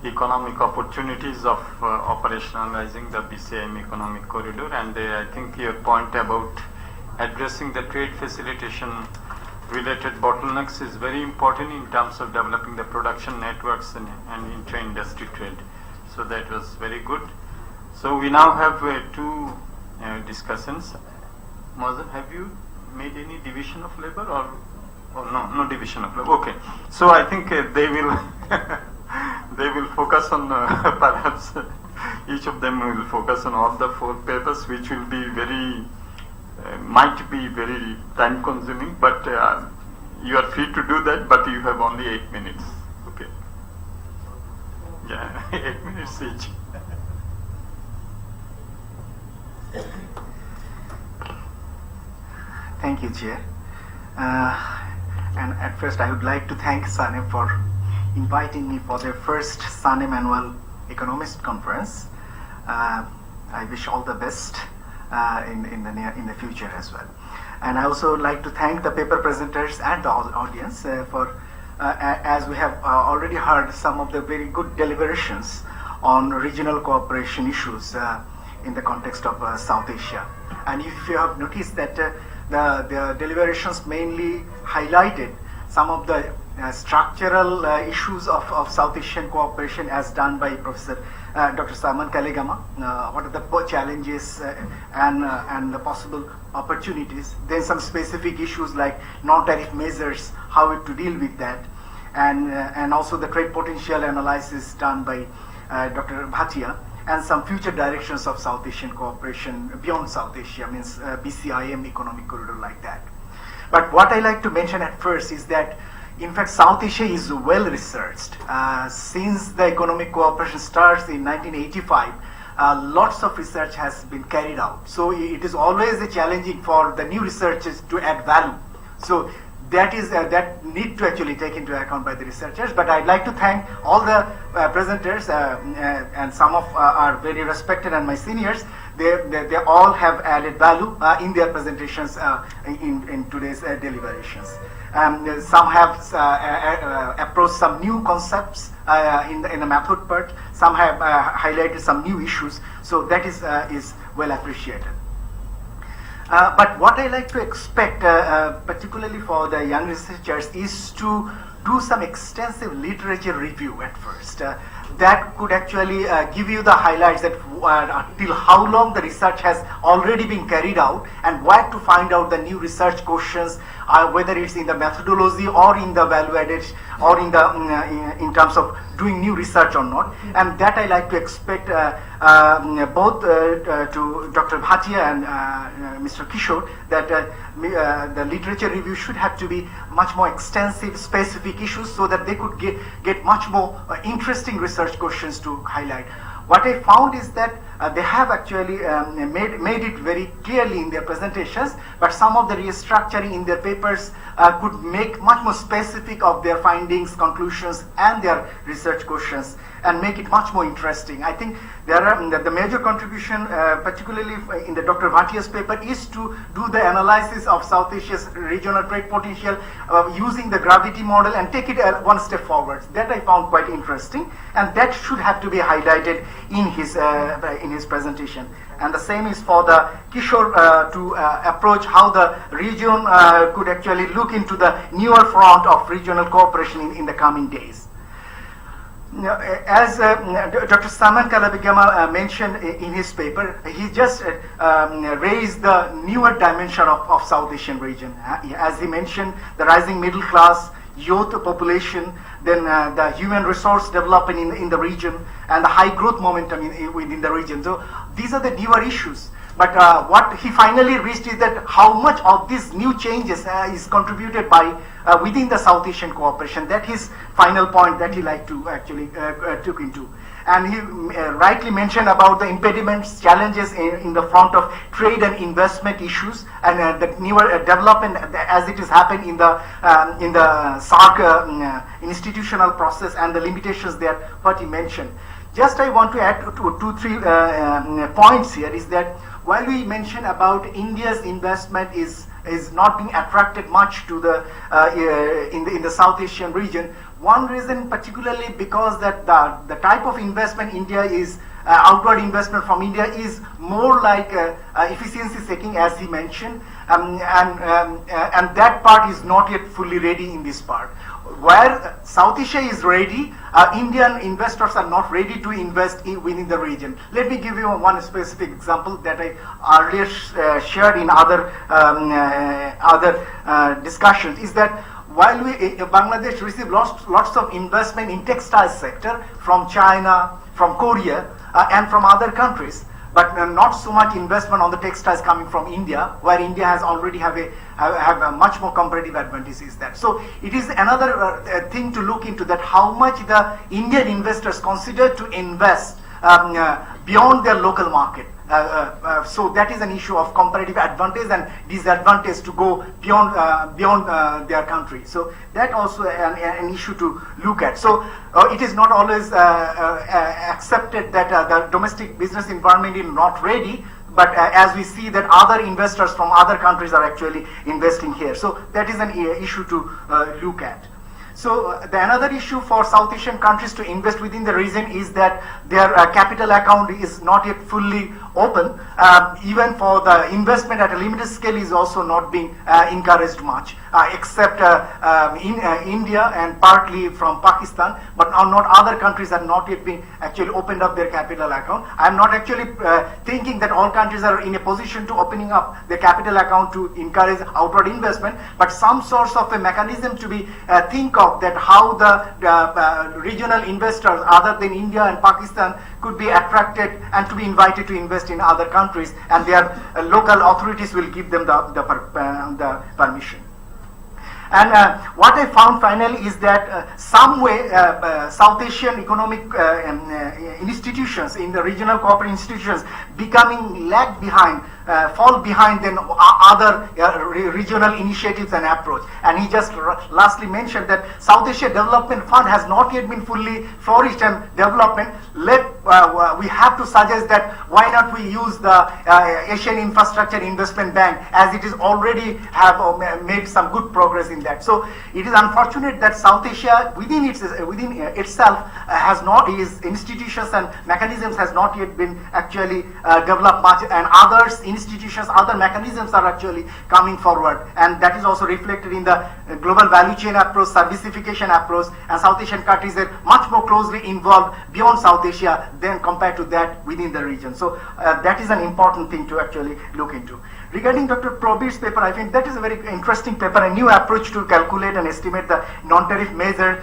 economic opportunities of operationalizing the BCIM economic corridor, and I think your point about addressing the trade facilitation related bottlenecks is very important in terms of developing the production networks and intra-industry trade. So that was very good. So we now have 2 discussants. Moazzem, have you made any division of labor or no division of labor? Okay. So I think they will they will focus on perhaps each of them will focus on all the 4 papers, which will be might be very time consuming, but you are free to do that, but you have only 8 minutes. Okay. Yeah, 8 minutes each. Thank you, Chair. And at first I would like to thank Sandeep for inviting me for their first Sandeep Annual Economist Conference. I wish all the best in the future as well. And I also like to thank the paper presenters and the audience for, as we have already heard, some of the very good deliberations on regional cooperation issues in the context of South Asia. And if you have noticed that the deliberations mainly highlighted some of the structural issues of South Asian cooperation as done by Professor Dr. Saman Kelegama, what are the challenges and the possible opportunities, then some specific issues like non-tariff measures, how to deal with that, and also the trade potential analysis done by Dr. Bhatia, and some future directions of South Asian cooperation beyond South Asia, means BCIM economic corridor like that. But what I like to mention at first is that in fact South Asia is well researched. Since the economic cooperation starts in 1985, lots of research has been carried out. So it is always challenging for the new researchers to add value. So that is that need to actually take into account by the researchers. But I'd like to thank all the presenters, and some of are very respected and my seniors. they all have added value in their presentations in today's deliberations. Some have approached some new concepts in the method part. Some have highlighted some new issues. So that is well appreciated. But what I like to expect, particularly for the young researchers, is to do some extensive literature review at first. That could actually give you the highlights that till how long the research has already been carried out, and where to find out the new research questions, whether it's in the methodology or in the value added or in the in terms of doing new research or not. And that I like to expect both to Dr. Bhatia and Mr. Kishore, that the literature review should have to be much more extensive, specific issues, so that they could get much more interesting research questions to highlight. What I found is that they have actually made it very clearly in their presentations, but some of the restructuring in their papers could make much more specific of their findings, conclusions, and their research questions, and make it much more interesting. I think there are the major contribution, particularly in the Dr. Bhatia's paper, is to do the analysis of South Asia's regional trade potential using the gravity model and take it one step forward. That I found quite interesting, and that should have to be highlighted in his presentation. And the same is for the Kishore to approach how the region could actually look into the newer front of regional cooperation in the coming days. As Dr. Saman mentioned in his paper, he just raised the newer dimension of South Asian region. As he mentioned, the rising middle class, youth population, then the human resource development in the region, and the high growth momentum within the region. So these are the newer issues. But what he finally reached is that how much of these new changes is contributed by within the South Asian cooperation. That his final point that he liked to actually took into. And he rightly mentioned about the impediments, challenges in the front of trade and investment issues, and the newer development as it is happened in the SARC institutional process, and the limitations there, what he mentioned. Just I want to add three points here, is that while we mention about India's investment is not being attracted much to the in the South Asian region, one reason particularly because that the type of investment India is outward investment from India is more like efficiency seeking, as he mentioned, and that part is not yet fully ready in this part. Where South Asia is ready, Indian investors are not ready to invest within the region. Let me give you one specific example that I earlier shared in other discussions, is that while Bangladesh received lots of investment in textile sector from China, from Korea, and from other countries, but not so much investment on the textiles coming from India, where India has already have a much more competitive advantage is that. So it is another thing to look into, that how much the Indian investors consider to invest beyond their local market. So that is an issue of comparative advantage and disadvantage to go beyond their country. So that also an issue to look at. So it is not always accepted that the domestic business environment is not ready, but as we see that other investors from other countries are actually investing here. So that is an issue to look at. So another issue for South Asian countries to invest within the region is that their capital account is not yet fully open. Even for the investment at a limited scale is also not being encouraged much, except in India and partly from Pakistan, but not other countries have not yet been actually opened up their capital account. I am not actually thinking that all countries are in a position to opening up their capital account to encourage outward investment, but some source of a mechanism to be think of that how the regional investors other than India and Pakistan could be attracted and to be invited to invest in other countries, and their local authorities will give them the permission. And what I found finally is that some way South Asian economic institutions in the regional corporate institutions becoming lag behind, fall behind than other regional initiatives and approach. And he just lastly mentioned that South Asia Development Fund has not yet been fully flourished and development. Let we have to suggest that why not we use the Asian Infrastructure Investment Bank, as it is already have made some good progress in that. So it is unfortunate that South Asia within itself has not, its institutions and mechanisms has not yet been actually developed much, and others institutions, other mechanisms are actually coming forward, and that is also reflected in the global value chain approach, servicification approach, and South Asian countries are much more closely involved beyond South Asia than compared to that within the region. So that is an important thing to actually look into. Regarding Dr. Prabir's paper, I think that is a very interesting paper, a new approach to calculate and estimate the non-tariff measures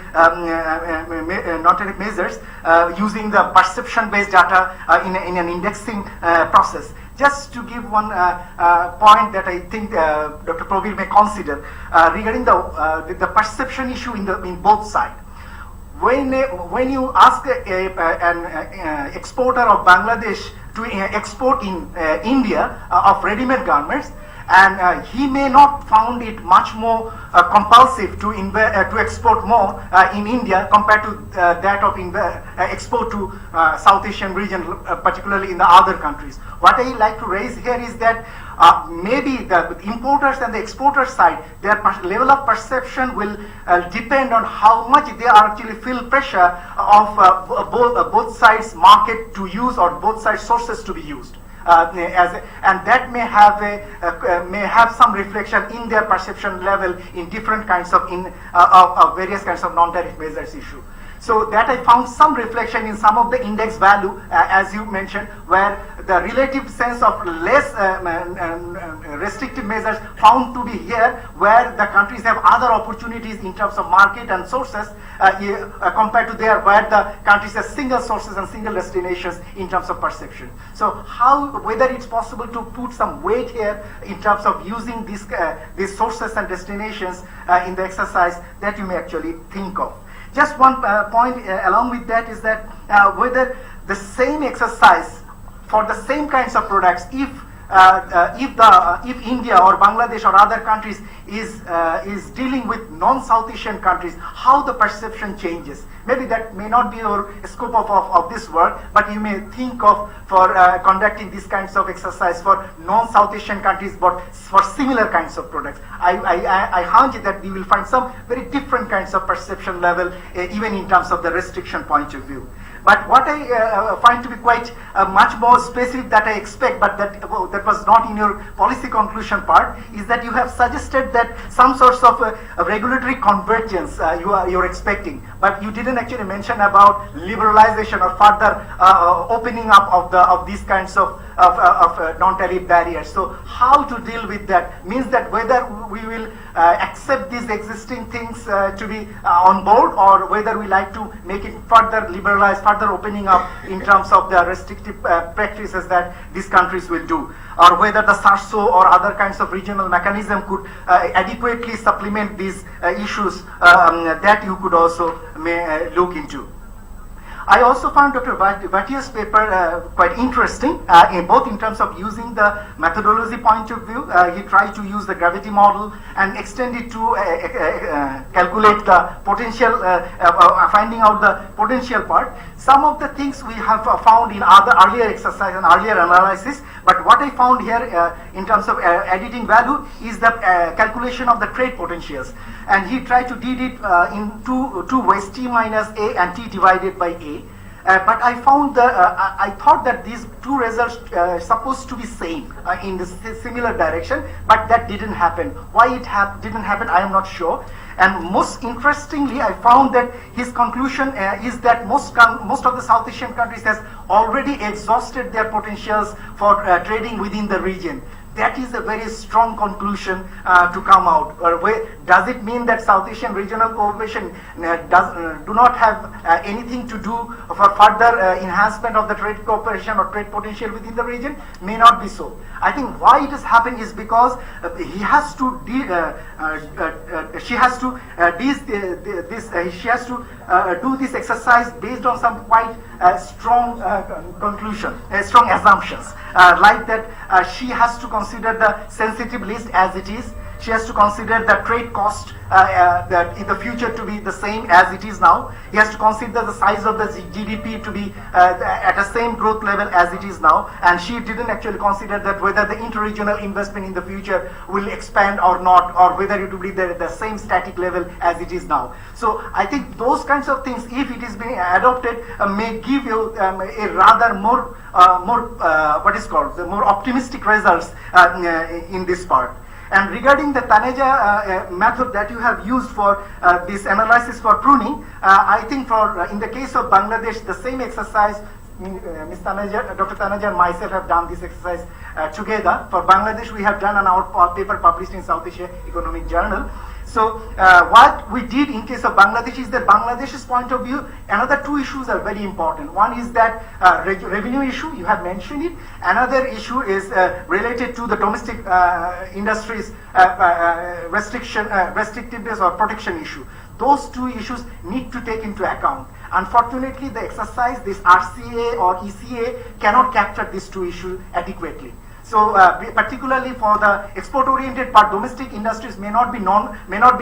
using the perception-based data in an indexing process. Just to give one point that I think Dr. Prabir may consider regarding the perception issue in both sides. When you ask an exporter of Bangladesh to export in India of ready-made garments, and he may not found it much more compulsive to export more in India compared to that of export to South Asian region, particularly in the other countries. What I like to raise here is that maybe the importers and the exporters side, their level of perception will depend on how much they are actually feel pressure of both sides market to use, or both sides sources to be used. And that may have some reflection in their perception level in different kinds of various kinds of non-tariff measures issue. So that I found some reflection in some of the index value, as you mentioned, where the relative sense of less restrictive measures found to be here, where the countries have other opportunities in terms of market and sources compared to there, where the countries have single sources and single destinations in terms of perception. So whether it's possible to put some weight here in terms of using these sources and destinations in the exercise, that you may actually think of. Just one point along with that is that whether the same exercise for the same kinds of products, if India or Bangladesh or other countries is dealing with non-South Asian countries, how the perception changes. Maybe that may not be your scope of this work, but you may think of for conducting these kinds of exercise for non-South Asian countries, but for similar kinds of products. I hunch that we will find some very different kinds of perception level, even in terms of the restriction point of view. But what I find to be quite much more specific that I expect, but that was not in your policy conclusion part, is that you have suggested that some sorts of regulatory convergence you're expecting, but you didn't actually mention about liberalization or further opening up of these kinds of non-tariff barriers. So how to deal with that means that whether we will accept these existing things to be on board, or whether we like to make it further liberalized, further opening up in terms of the restrictive practices that these countries will do, or whether the SARSO or other kinds of regional mechanism could adequately supplement these issues that you could also look into. I also found Dr. Bhatia's paper quite interesting, both in terms of using the methodology point of view. He tried to use the gravity model and extend it to calculate the potential, finding out the potential part. Some of the things we have found in other earlier exercise and earlier analysis, but what I found here in terms of editing value is the calculation of the trade potentials. And he tried to did it in two ways, T minus A and T divided by A. But I found I thought that these two results supposed to be same in the similar direction, but that didn't happen. Why it didn't happen, I am not sure. And most interestingly, I found that his conclusion is that most of the South Asian countries has already exhausted their potentials for trading within the region. That is a very strong conclusion to come out. Does it mean that South Asian regional cooperation do not have anything to do for further enhancement of the trade cooperation or trade potential within the region? May not be so. I think why it has happened is because she has to do this exercise based on some quite strong conclusion, strong assumptions, like that she has to consider the sensitive list as it is. She has to consider the trade cost that in the future to be the same as it is now. He has to consider the size of the GDP to be at the same growth level as it is now. And she didn't actually consider that whether the inter-regional investment in the future will expand or not, or whether it will be the same static level as it is now. So I think those kinds of things, if it is being adopted, may give you a rather more what is called the more optimistic results in this part. And regarding the Taneja method that you have used for this analysis for pruning, I think for in the case of Bangladesh, the same exercise, Ms. Taneja, Dr. Taneja and myself have done this exercise together. For Bangladesh, we have done an our paper published in South Asia Economic Journal. So what we did in case of Bangladesh is that Bangladesh's point of view, another two issues are very important. One is that revenue issue, you have mentioned it. Another issue is related to the domestic industries restrictiveness or protection issue. Those two issues need to take into account. Unfortunately, the exercise, this RCA or ECA cannot capture these two issues adequately. So particularly for the export-oriented part, domestic industries may not be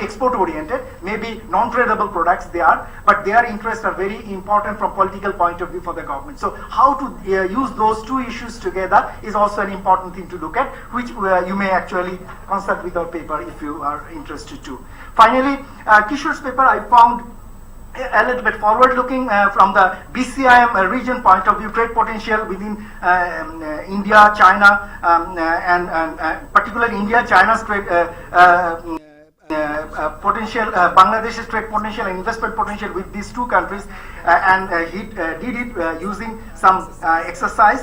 export-oriented, maybe non-tradable products they are, but their interests are very important from political point of view for the government. So how to use those two issues together is also an important thing to look at, which you may actually consult with our paper if you are interested to. Finally, Kishore's paper I found a little bit forward-looking from the BCIM region point of view, trade potential within India, China, and particularly India, China's trade potential, Bangladesh's trade potential and investment potential with these two countries, and he did it using some exercise,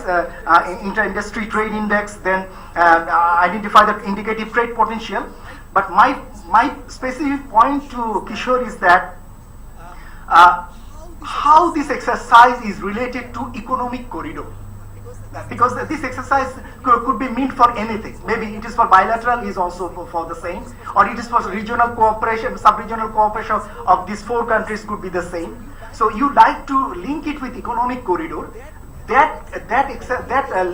inter-industry trade index, then identify the indicative trade potential. But my specific point to Kishore is that how this exercise is related to economic corridor, because this exercise could be meant for anything. Maybe it is for bilateral, is also for the same, or it is for regional cooperation, sub-regional cooperation of these four countries could be the same. So you like to link it with economic corridor. That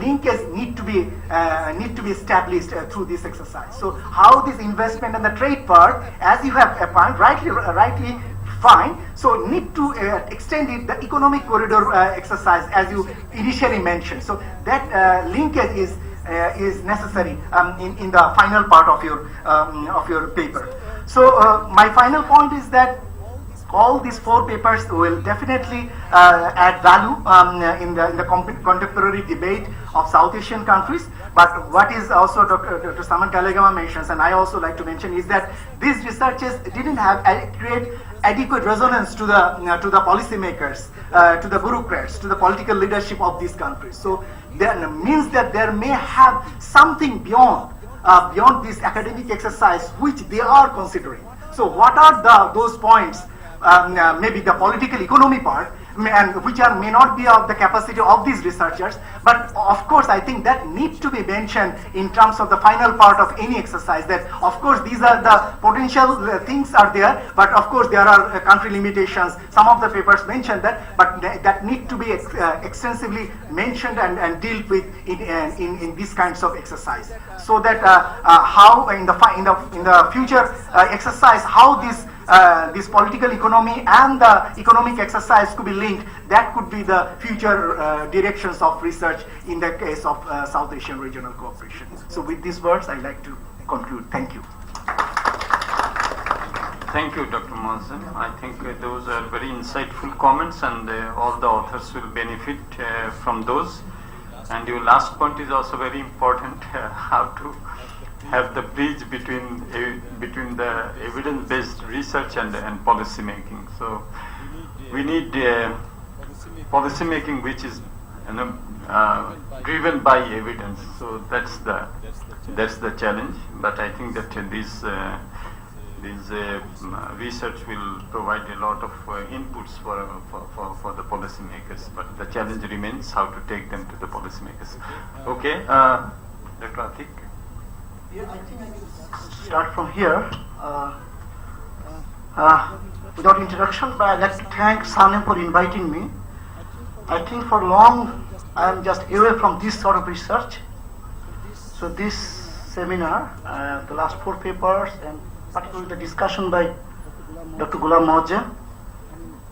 linkage need to be established through this exercise. So how this investment and the trade part, as you have rightly fine, so need to extend it, the economic corridor exercise as you initially mentioned. So that linkage is necessary in the final part of your paper. So my final point is that all these four papers will definitely add value in the contemporary debate of South Asian countries. But what is also Dr. Saman Kelegama mentions, and I also like to mention, is that these researchers didn't create adequate resonance to the policymakers, to the bureaucrats, to the political leadership of these countries. So that means that there may have something beyond this academic exercise which they are considering. So what are those points? Maybe the political economy part, and which may not be of the capacity of these researchers, but of course I think that needs to be mentioned in terms of the final part of any exercise, that of course these are the potential things are there, but of course there are country limitations. Some of the papers mention that, but that need to be extensively mentioned and dealt with in these kinds of exercise, so that how in the future exercise, how this political economy and the economic exercise could be linked. That could be the future directions of research in the case of South Asian regional cooperation. So with these words, I'd like to conclude. Thank you. Thank you, Dr. Moazzem. I think those are very insightful comments, and all the authors will benefit from those. And your last point is also very important, how to have the bridge between the evidence-based research and policy making. So we need policy making which is driven by evidence. So that's the challenge. But I think that this research will provide a lot of inputs for the policymakers. But the challenge remains how to take them to the policymakers. Okay, Dr. Atiq. Yeah, I think I will start from here. Without introduction, but I'd like to thank Sanem for inviting me. I think for long I am just away from this sort of research. So this seminar, the last 4 papers, and particularly the discussion by Dr. Golam Moazzem.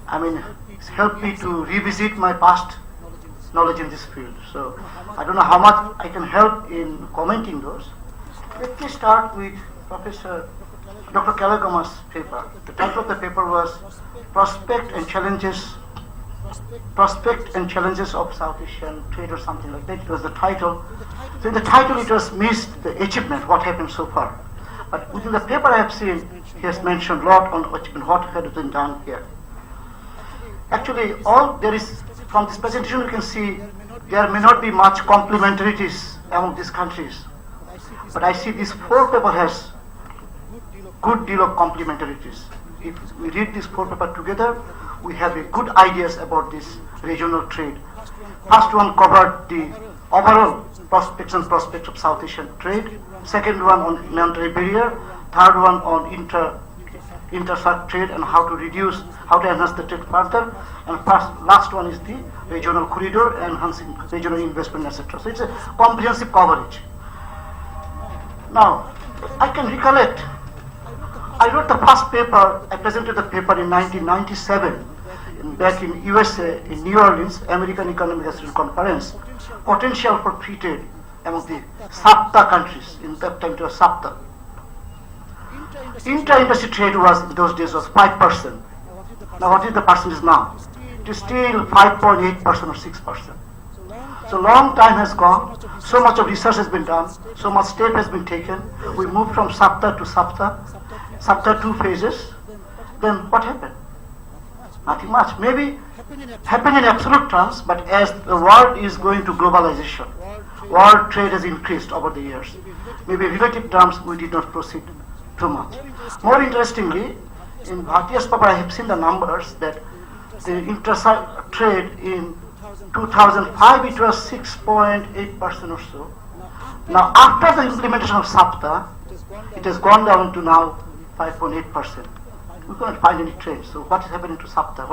I mean, it's helped me to revisit my past knowledge in this field. So I don't know how much I can help in commenting those. Let me start with Professor Dr. Kelegama's paper. The title of the paper was Prospect and Challenges of South Asian Trade, or something like that. It was the title. So in the title it was missed the achievement, what happened so far. But within the paper I have seen, he has mentioned a lot on achievement, what had been done here. Actually, all there is, from this presentation you can see, there may not be much complementarities among these countries. But I see this 4 paper has good deal of complementarities. If we read these 4 papers together, we have a good ideas about this regional trade. First one covered the overall prospects of South Asian trade. Second one on monetary barrier. Third one on inter-SAARC trade and how to enhance the trade further. And last one is the regional corridor, enhancing regional investment, etc. So it's a comprehensive coverage. Now, I can recollect, I wrote the first paper, I presented the paper in 1997, back in USA, in New Orleans, American Economic Association Conference, potential for free trade among the SAFTA countries. In that time it was SAFTA. Inter-industry trade was, in those days, was 5%. Now what is the percentage now? It is still 5.8% or 6%. So long time has gone, so much of research has been done, so much step has been taken. We moved from SAFTA to SAFTA 2 phases. Then what happened? Nothing much. Maybe happened in absolute terms, but as the world is going to globalization, world trade has increased over the years. Maybe in relative terms we did not proceed too much. More interestingly, in Bhatia's paper I have seen the numbers that the inter-SAARC trade in 2005 it was 6.8% or so. Now after the implementation of SAFTA, it has gone down to now 5.8%. We can't find any trade. So what is happening to SAFTA?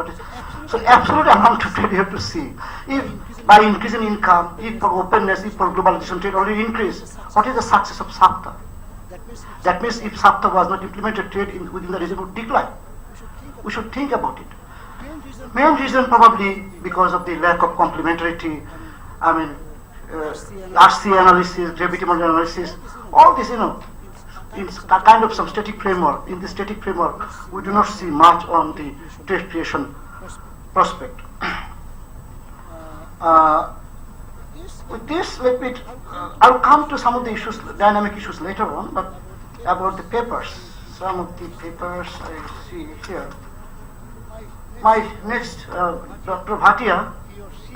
So absolute amount of trade you have to see. If by increasing income, if for openness, if for globalization trade already increased, what is the success of SAFTA? That means if SAFTA was not implemented, trade within the region would decline. We should think about it. Main reason probably because of the lack of complementarity. I mean, RC analysis, gravity model analysis, all this, in kind of some static framework. In this static framework, we do not see much on the trade creation prospect. With this, I'll come to some of the issues, dynamic issues later on, but about the papers. Some of the papers I see here. My next, Dr. Bhatia,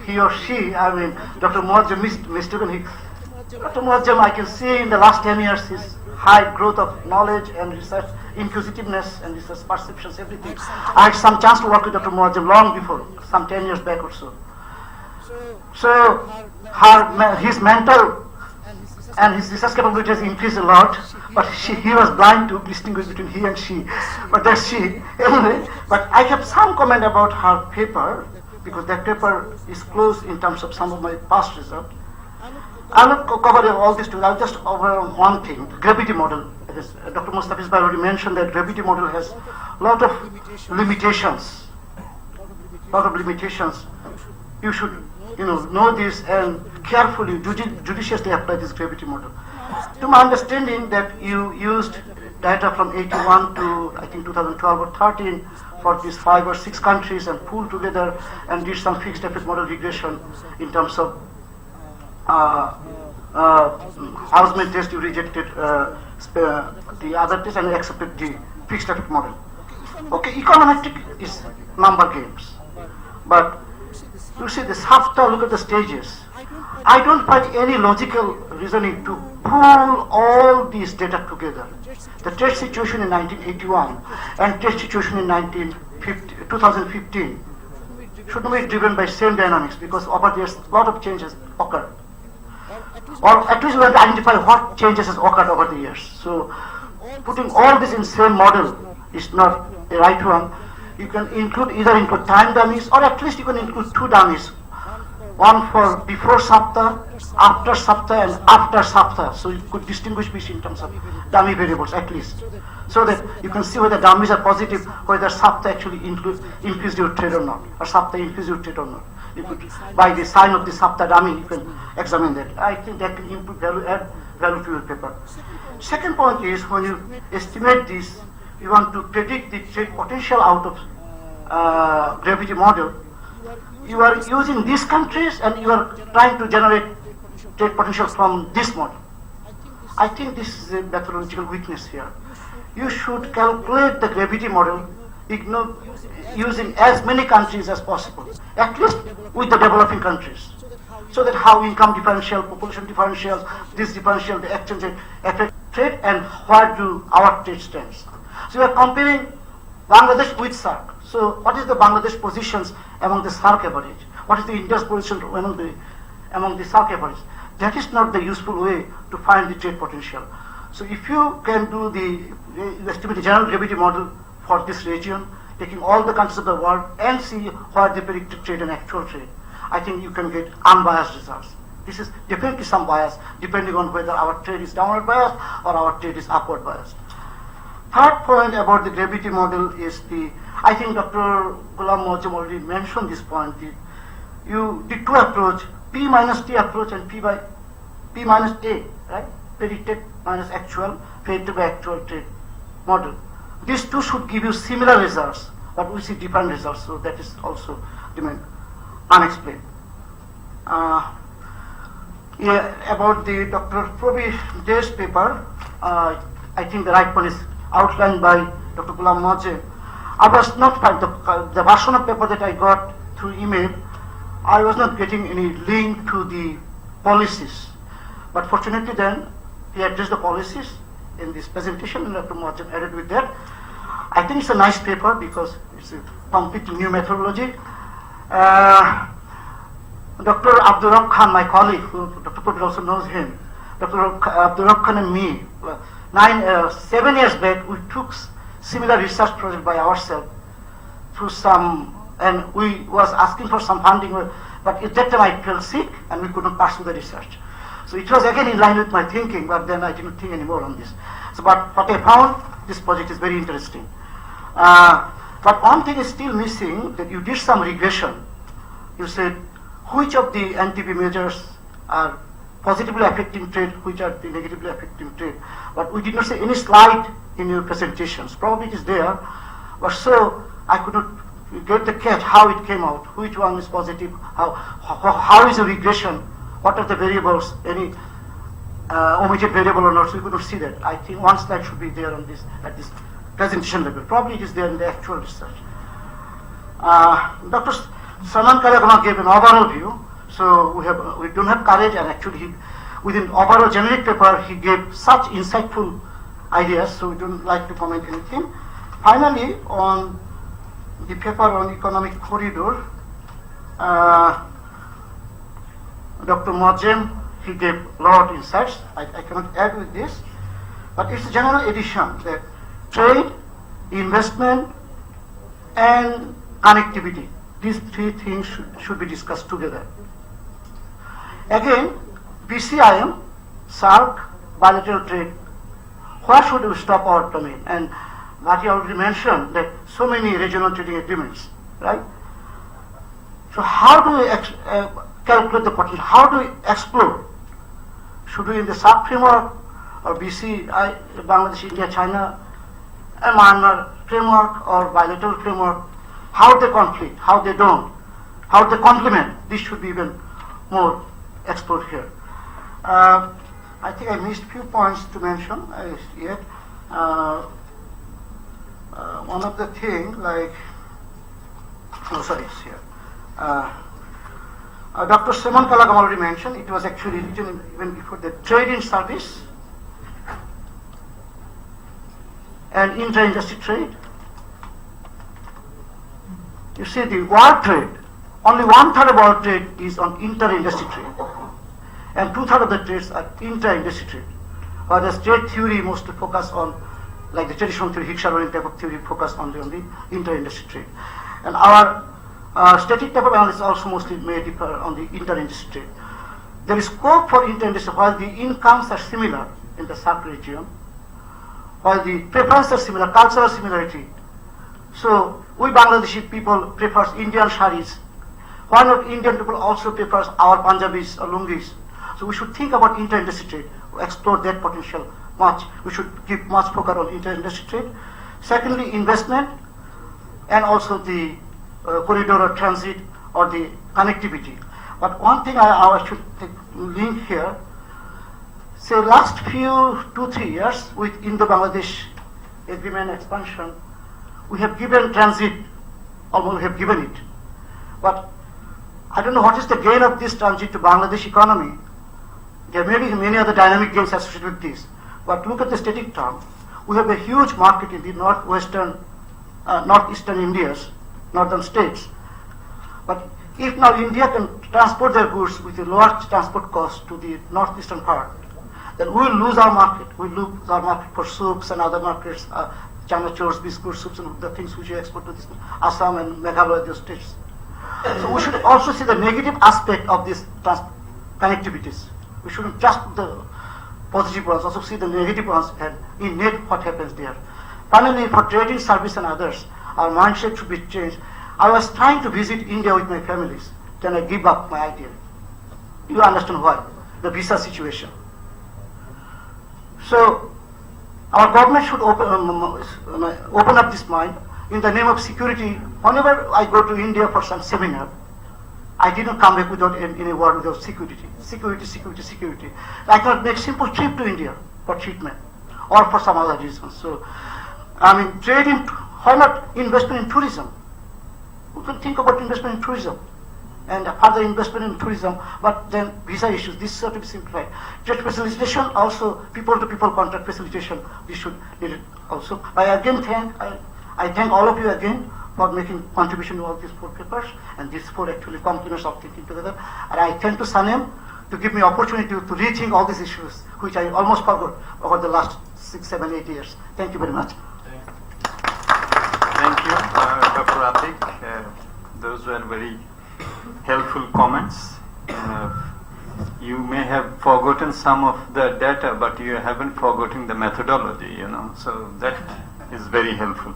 he or she, Dr. Moazzem mistaken. Dr. Moazzem, I can see in the last 10 years his high growth of knowledge and research, inquisitiveness and research perceptions, everything. I had some chance to work with Dr. Moazzem long before, some 10 years back or so. So his mental and his research capabilities increased a lot, but he was blind to distinguish between he and she. But that's she. Anyway, but I have some comment about her paper, because that paper is close in terms of some of my past results. I'll not cover all this today. I'll just cover one thing, the gravity model. Dr. Mustafizur already mentioned that gravity model has a lot of limitations. You should know this and carefully, judiciously apply this gravity model. To my understanding that you used data from 81 to I think 2012 or 13 for these 5 or 6 countries and pooled together and did some fixed effect model regression in terms of housemate test. You rejected the other test and accepted the fixed effect model. Okay, econometric is number games, but you see the SAFTA, look at the stages. I don't find any logical reasoning to pool all these data together. The trade situation in 1981 and trade situation in 2015 should not be driven by same dynamics, because over there a lot of changes occurred. Or at least we have to identify what changes has occurred over the years. So putting all this in same model is not the right one. You can include either time dummies, or at least you can include 2 dummies. one for before SAFTA, after SAFTA, and after SAFTA. So you could distinguish between in terms of dummy variables at least, so that you can see whether dummies are positive, whether SAFTA actually increased your trade or not, or SAFTA increased your trade or not. You could, by the sign of the SAFTA dummy, you can examine that. I think that can input value, add value to your paper. Second point is, when you estimate this, you want to predict the trade potential out of gravity model. You are using these countries and you are trying to generate trade potential from this model. I think this is a methodological weakness here. You should calculate the gravity model using as many countries as possible, at least with the developing countries, so that how income differential, population differential, this differential, the exchange rate affect trade, and where do our trade stands. So we are comparing Bangladesh with SAARC. So what is the Bangladesh positions among the SAARC average? What is the India's position among the SAARC average? That is not the useful way to find the trade potential. So if you can do the estimate the general gravity model for this region, taking all the countries of the world and see where the predicted trade and actual trade, I think you can get unbiased results. This is definitely some bias depending on whether our trade is downward biased or our trade is upward biased. Third point about the gravity model is I think Dr. Golam already mentioned this point. You did two approach, P minus T approach and P minus A, right? Predicted minus actual, predicted by actual trade model. These two should give you similar results, but we see different results, so that is also remain unexplained. About the Dr. Prabir's paper, I think the right one is outlined by Dr. Moazzem. I was not finding the version of paper that I got through email. I was not getting any link to the policies, but fortunately then he addressed the policies in this presentation, and Dr. Moazzem added with that. I think it's a nice paper because it's a completely new methodology. Dr. Abdul Khan, my colleague, who Dr. Prabir also knows him, Dr. Abdul Khan and me, 7 years back, we took similar research project by ourselves through some, and we was asking for some funding, but at that time I fell sick and we could not pursue the research. So it was again in line with my thinking, but then I didn't think anymore on this. So, but what I found, this project is very interesting. But one thing is still missing, that you did some regression. You said which of the NTP measures are positively affecting trade, which are the negatively affecting trade. But we did not see any slide in your presentations. Probably it is there, but so I could not get the catch how it came out, which one is positive, how is the regression, what are the variables, any omitted variable or not, so we could not see that. I think one slide should be there on this, at this presentation level. Probably it is there in the actual research. Dr. Saman gave an overall view. So we don't have courage, and actually within overall generic paper he gave such insightful ideas, so we don't like to comment anything. Finally, on the paper on economic corridor, Dr. Moazzem, he gave a lot of insights. I cannot add with this, but it's a general edition that trade, investment, and connectivity, these three things should be discussed together. Again, BCIM, SAARC, bilateral trade, where should we stop our domain? And Bhatia already mentioned that so many regional trading agreements, right? So how do we calculate the potential? How do we explore? Should we in the SAARC framework or BCI, Bangladesh, India, China, and Myanmar framework or bilateral framework? How they conflict, how they don't, how they complement? This should be even more explored here. I think I missed few points to mention yet. One of the thing, like, it's here. Dr. Saman already mentioned, it was actually written even before the trade in service and intra-industry trade. You see the world trade, only 1/3 of world trade is on inter-industry trade, and 2/3 of the trades are intra-industry trade. Whereas trade theory mostly focus on, like the traditional theory, Hickshaw type of theory, focus only on the inter-industry trade. And our Static type of analysis also mostly may differ on the inter-industry trade. There is scope for inter-industry while the incomes are similar in the SAFTA region, while the preferences are similar, cultural similarity. So we Bangladeshi people prefers Indian saris. Why not Indian people also prefers our Punjabis or Lungis? So we should think about inter-industry trade, explore that potential much. We should give much focus on inter-industry trade. Secondly, investment and also the corridor or transit or the connectivity. But one thing I should link here, say last few 2-3 years with Indo-Bangladesh agreement expansion, we have given transit, almost we have given it. But I don't know what is the gain of this transit to Bangladesh economy. There may be many other dynamic gains associated with this. But look at the static term. We have a huge market in the northeastern India's northern states. But if now India can transport their goods with a lower transport cost to the northeastern part, then we will lose our market. We will lose our market for soups and other markets, chanachors, biscuit soups, and the things which we export to this Assam and Meghalaya, those states. So we should also see the negative aspect of these connectivities. We shouldn't just the positive ones, also see the negative ones, and in net what happens there. Finally, for trading, service and others, our mindset should be changed. I was trying to visit India with my families, then I give up my idea. You understand why? The visa situation. So our government should open up this mind in the name of security. Whenever I go to India for some seminar, I didn't come back without any word without security. Security, security, security. I cannot make simple trip to India for treatment or for some other reasons. So, I mean, trading, why not investment in tourism? We can think about investment in tourism and further investment in tourism, but then visa issues, this should be simplified. Trade facilitation, also people-to-people contract facilitation, this should need it also. I again thank all of you again for making contribution to all these 4 papers, and these 4 actually complements of thinking together. And I thank to Sanem to give me opportunity to rethink all these issues, which I almost forgot over the last 6, 7, 8 years. Thank you very much. Thank you, Dr. Atiq. Those were very helpful comments. You may have forgotten some of the data, but you haven't forgotten the methodology, so that is very helpful.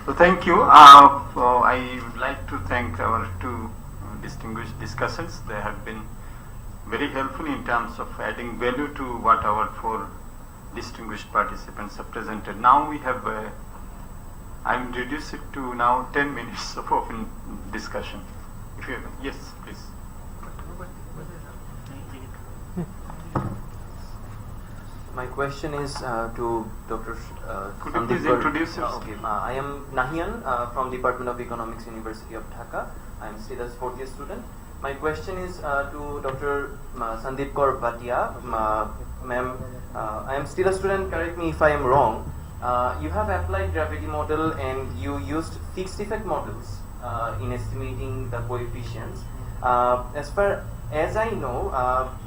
So thank you. I would like to thank our 2 distinguished discussants. They have been very helpful in terms of adding value to what our 4 distinguished participants have presented. Now we have, I'm reduced it to now 10 minutes of open discussion. If you, yes, please. My question is to Dr. Could you please introduce yourself? Okay, I am Nahian from Department of Economics, University of Dhaka. I am still a 4th year student. My question is to Dr. Sandeep Kaur Bhatia. Ma'am, I am still a student, correct me if I am wrong. You have applied gravity model and you used fixed effect models in estimating the coefficients. As far as I know,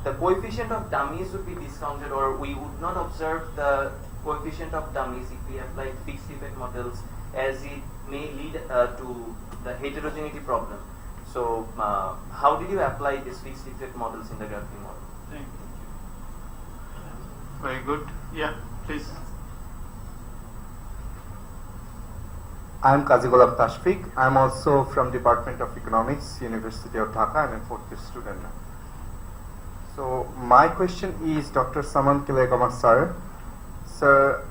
the coefficient of dummies would be discounted, or we would not observe the coefficient of dummies if we apply fixed effect models, as it may lead to the heterogeneity problem. So, how did you apply these fixed effect models in the gravity model? Thank you. Very good. Yeah, please. I am Golam Tashfik. I am also from Department of Economics, University of Dhaka. I am a 4th year student. So my question is Dr. Saman Kelegama sir. Sir,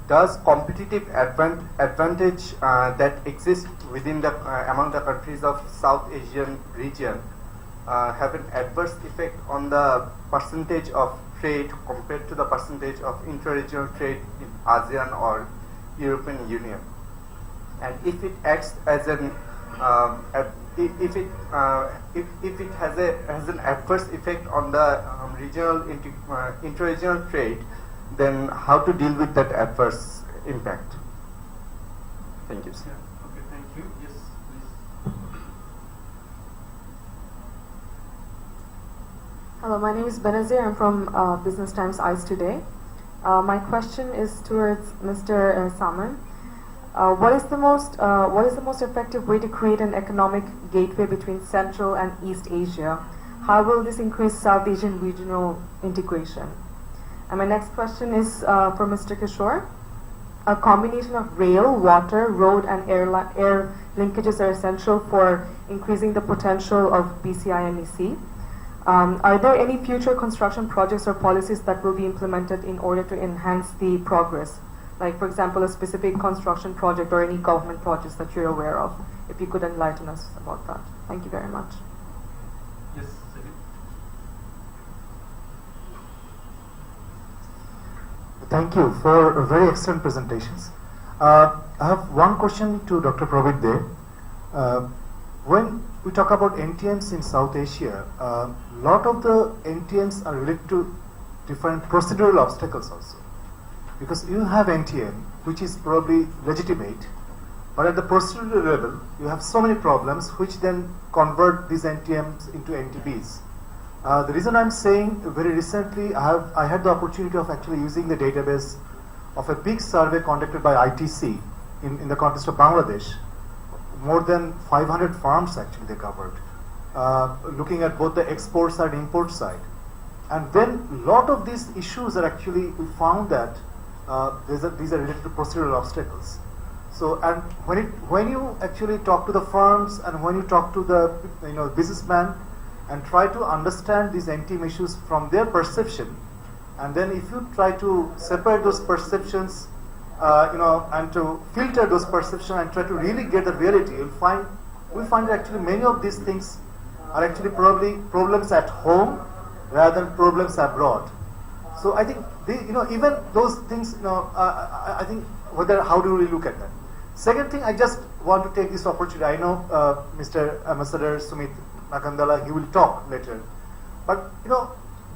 does competitive advantage that exists within the among the countries of South Asian region have an adverse effect on the percentage of trade compared to the percentage of intra-regional trade in ASEAN or European Union? And if it acts as an if it has an adverse effect on the regional intra-regional trade, then how to deal with that adverse impact? Thank you, sir. Okay, thank you. Yes, please. Hello, my name is Benazir. I'm from Business Times Eyes Today. My question is towards Mr. Saman. What is the most effective way to create an economic gateway between Central and East Asia? How will this increase South Asian regional integration? And my next question is for Mr. Kishore. A combination of rail, water, road, and air linkages are essential for increasing the potential of BCIMEC. Are there any future construction projects or policies that will be implemented in order to enhance the progress? Like, for example, a specific construction project or any government projects that you're aware of? If you could enlighten us about that. Thank you very much. Yes, Thank you for very excellent presentations. I have one question to Dr. Prabir there. When we talk about NTMs in South Asia, a lot of the NTMs are related to different procedural obstacles also. Because you have NTM, which is probably legitimate, but at the procedural level, you have so many problems which then convert these NTMs into NTBs. The reason I'm saying, very recently I had the opportunity of actually using the database of a big survey conducted by ITC in the context of Bangladesh. More than 500 farms actually they covered, looking at both the export side and import side. And then a lot of these issues are actually, we found that these are related to procedural obstacles. So, and when you actually talk to the firms and when you talk to the businessman and try to understand these NTM issues from their perception, and then if you try to separate those perceptions, and to filter those perceptions and try to really get the reality, we'll find that actually many of these things are actually probably problems at home rather than problems abroad. So I think even those things, I think how do we look at that? Second thing, I just want to take this opportunity. I know Mr. Ambassador Sumith Nakandala, he will talk later. But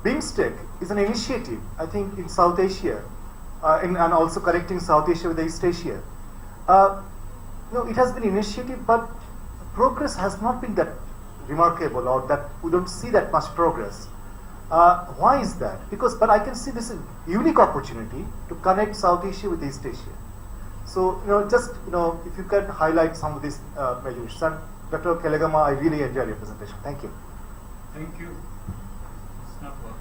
BIMSTEC is an initiative, I think, in South Asia, and also connecting South Asia with East Asia. It has been initiative, but progress has not been that remarkable, or that we don't see that much progress. Why is that? But I can see this is a unique opportunity to connect South Asia with East Asia. So, if you can highlight some of these measures. And Dr. Kelegama, I really enjoyed your presentation. Thank you. Thank you. It's not working.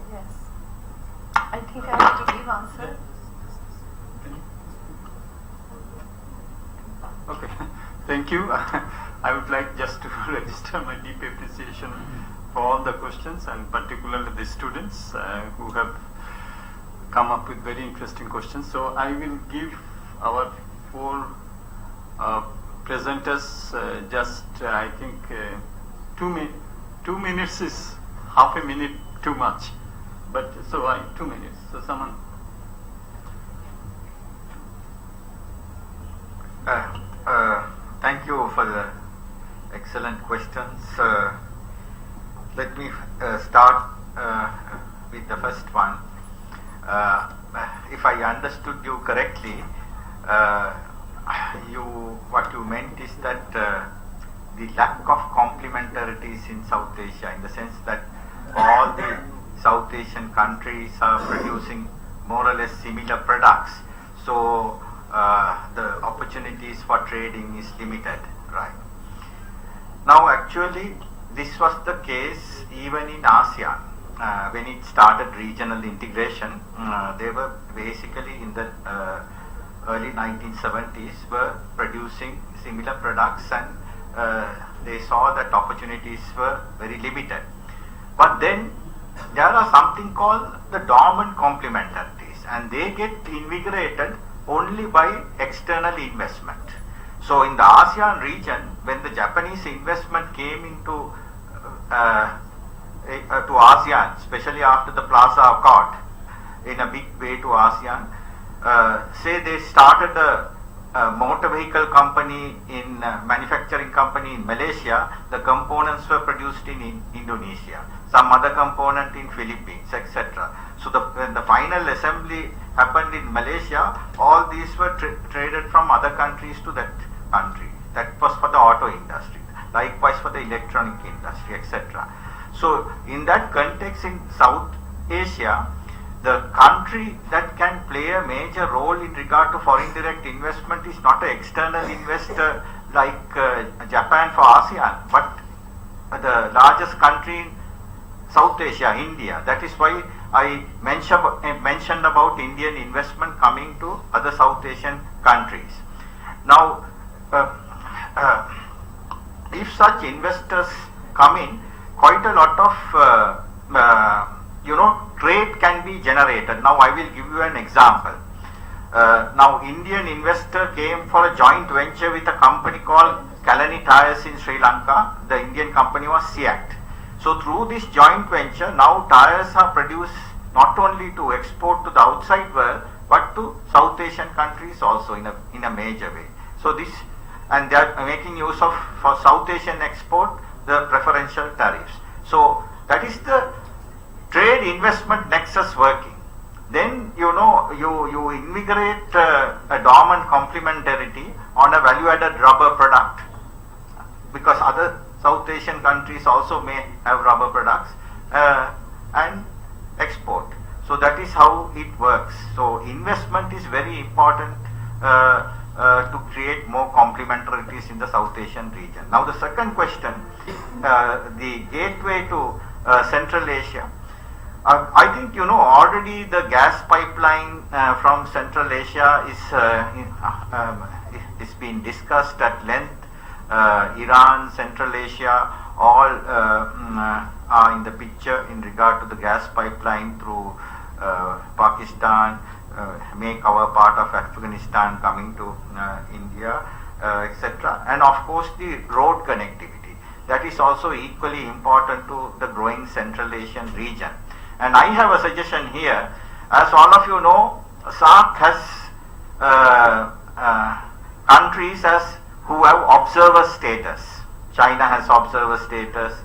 Yes. I think I have to give answer. Okay. Thank you. I would like just to register my deep appreciation for all the questions, and particularly the students who have come up with very interesting questions. So I will give our four presenters I think 2 minutes is half a minute too much, but so 2 minutes. So Saman. Thank you for the excellent questions. Let me start with the first one. If I understood you correctly, what you meant is that the lack of complementarities in South Asia, in the sense that all the South Asian countries are producing more or less similar products. So the opportunities for trading is limited, right? Now actually this was the case even in ASEAN. When it started regional integration, they were basically in the early 1970s were producing similar products, and they saw that opportunities were very limited. But then there are something called the dormant complementarities, and they get invigorated only by external investment. So in the ASEAN region, when the Japanese investment came into to ASEAN, especially after the Plaza Accord, in a big way to ASEAN, say they started a motor vehicle company in manufacturing company in Malaysia, the components were produced in Indonesia, some other component in Philippines, etc. So when the final assembly happened in Malaysia, all these were traded from other countries to that country. That was for the auto industry, likewise for the electronic industry, etc. So in that context, in South Asia, the country that can play a major role in regard to foreign direct investment is not an external investor like Japan for ASEAN, but the largest country in South Asia, India. That is why I mentioned about Indian investment coming to other South Asian countries. Now, if such investors come in, quite a lot of trade can be generated. Now I will give you an example. Now Indian investor came for a joint venture with a company called Kalani Tyres in Sri Lanka. The Indian company was SEAT. So through this joint venture, now tires are produced not only to export to the outside world, but to South Asian countries also in a major way. So this, and they are making use of, for South Asian export, the preferential tariffs. So that is the trade investment nexus working. Then you invigorate a dormant complementarity on a value-added rubber product, because other South Asian countries also may have rubber products, and export. So that is how it works. So investment is very important to create more complementarities in the South Asian region. Now the second question, the gateway to Central Asia. I think already the gas pipeline from Central Asia is being discussed at length. Iran, Central Asia, all are in the picture in regard to the gas pipeline through Pakistan, make our part of Afghanistan coming to India, etc. And of course the road connectivity. That is also equally important to the growing Central Asian region. And I have a suggestion here. As all of you know, SARC has countries who have observer status. China has observer status.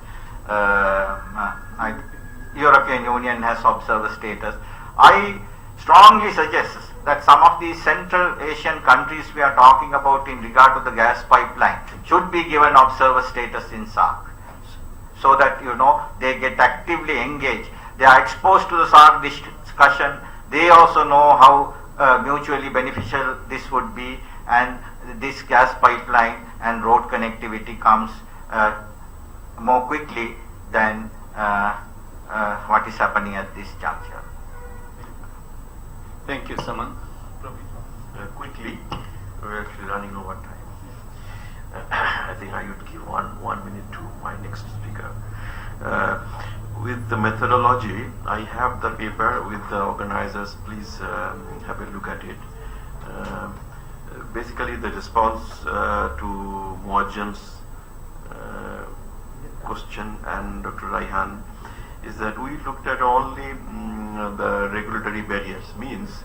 European Union has observer status. I strongly suggest that some of these Central Asian countries we are talking about in regard to the gas pipeline should be given observer status in SARC, so that they get actively engaged. They are exposed to the SARC discussion. They also know how mutually beneficial this would be, and this gas pipeline and road connectivity comes more quickly than what is happening at this juncture. Thank you, Saman. Quickly, we're actually running over time. I think I would give one minute to my next speaker. With the methodology, I have the paper with the organizers. Please have a look at it. Basically, the response to Moazzem's question and Dr. Raihan is that we looked at only the regulatory barriers. Means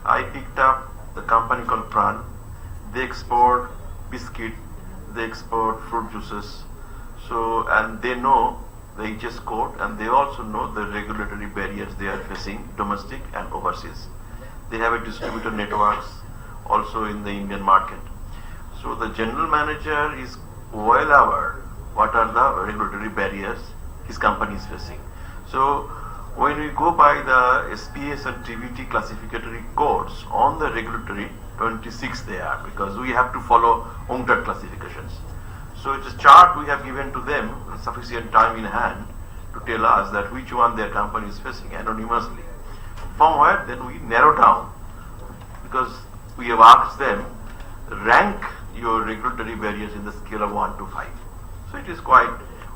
I picked up the company called Pran. They export biscuit, they export fruit juices. So, and they know the HS code, and they also know the regulatory barriers they are facing, domestic and overseas. They have a distributor networks also in the Indian market. So the general manager is well aware what are the regulatory barriers his company is facing. So when we go by the SPS and TVT classificatory codes on the regulatory, 26 they are, because we have to follow UNCTAD classifications. So it's a chart we have given to them, sufficient time in hand to tell us that which one their company is facing anonymously. From where then we narrow down, because we have asked them, rank your regulatory barriers in the scale of 1 to 5. So it is quite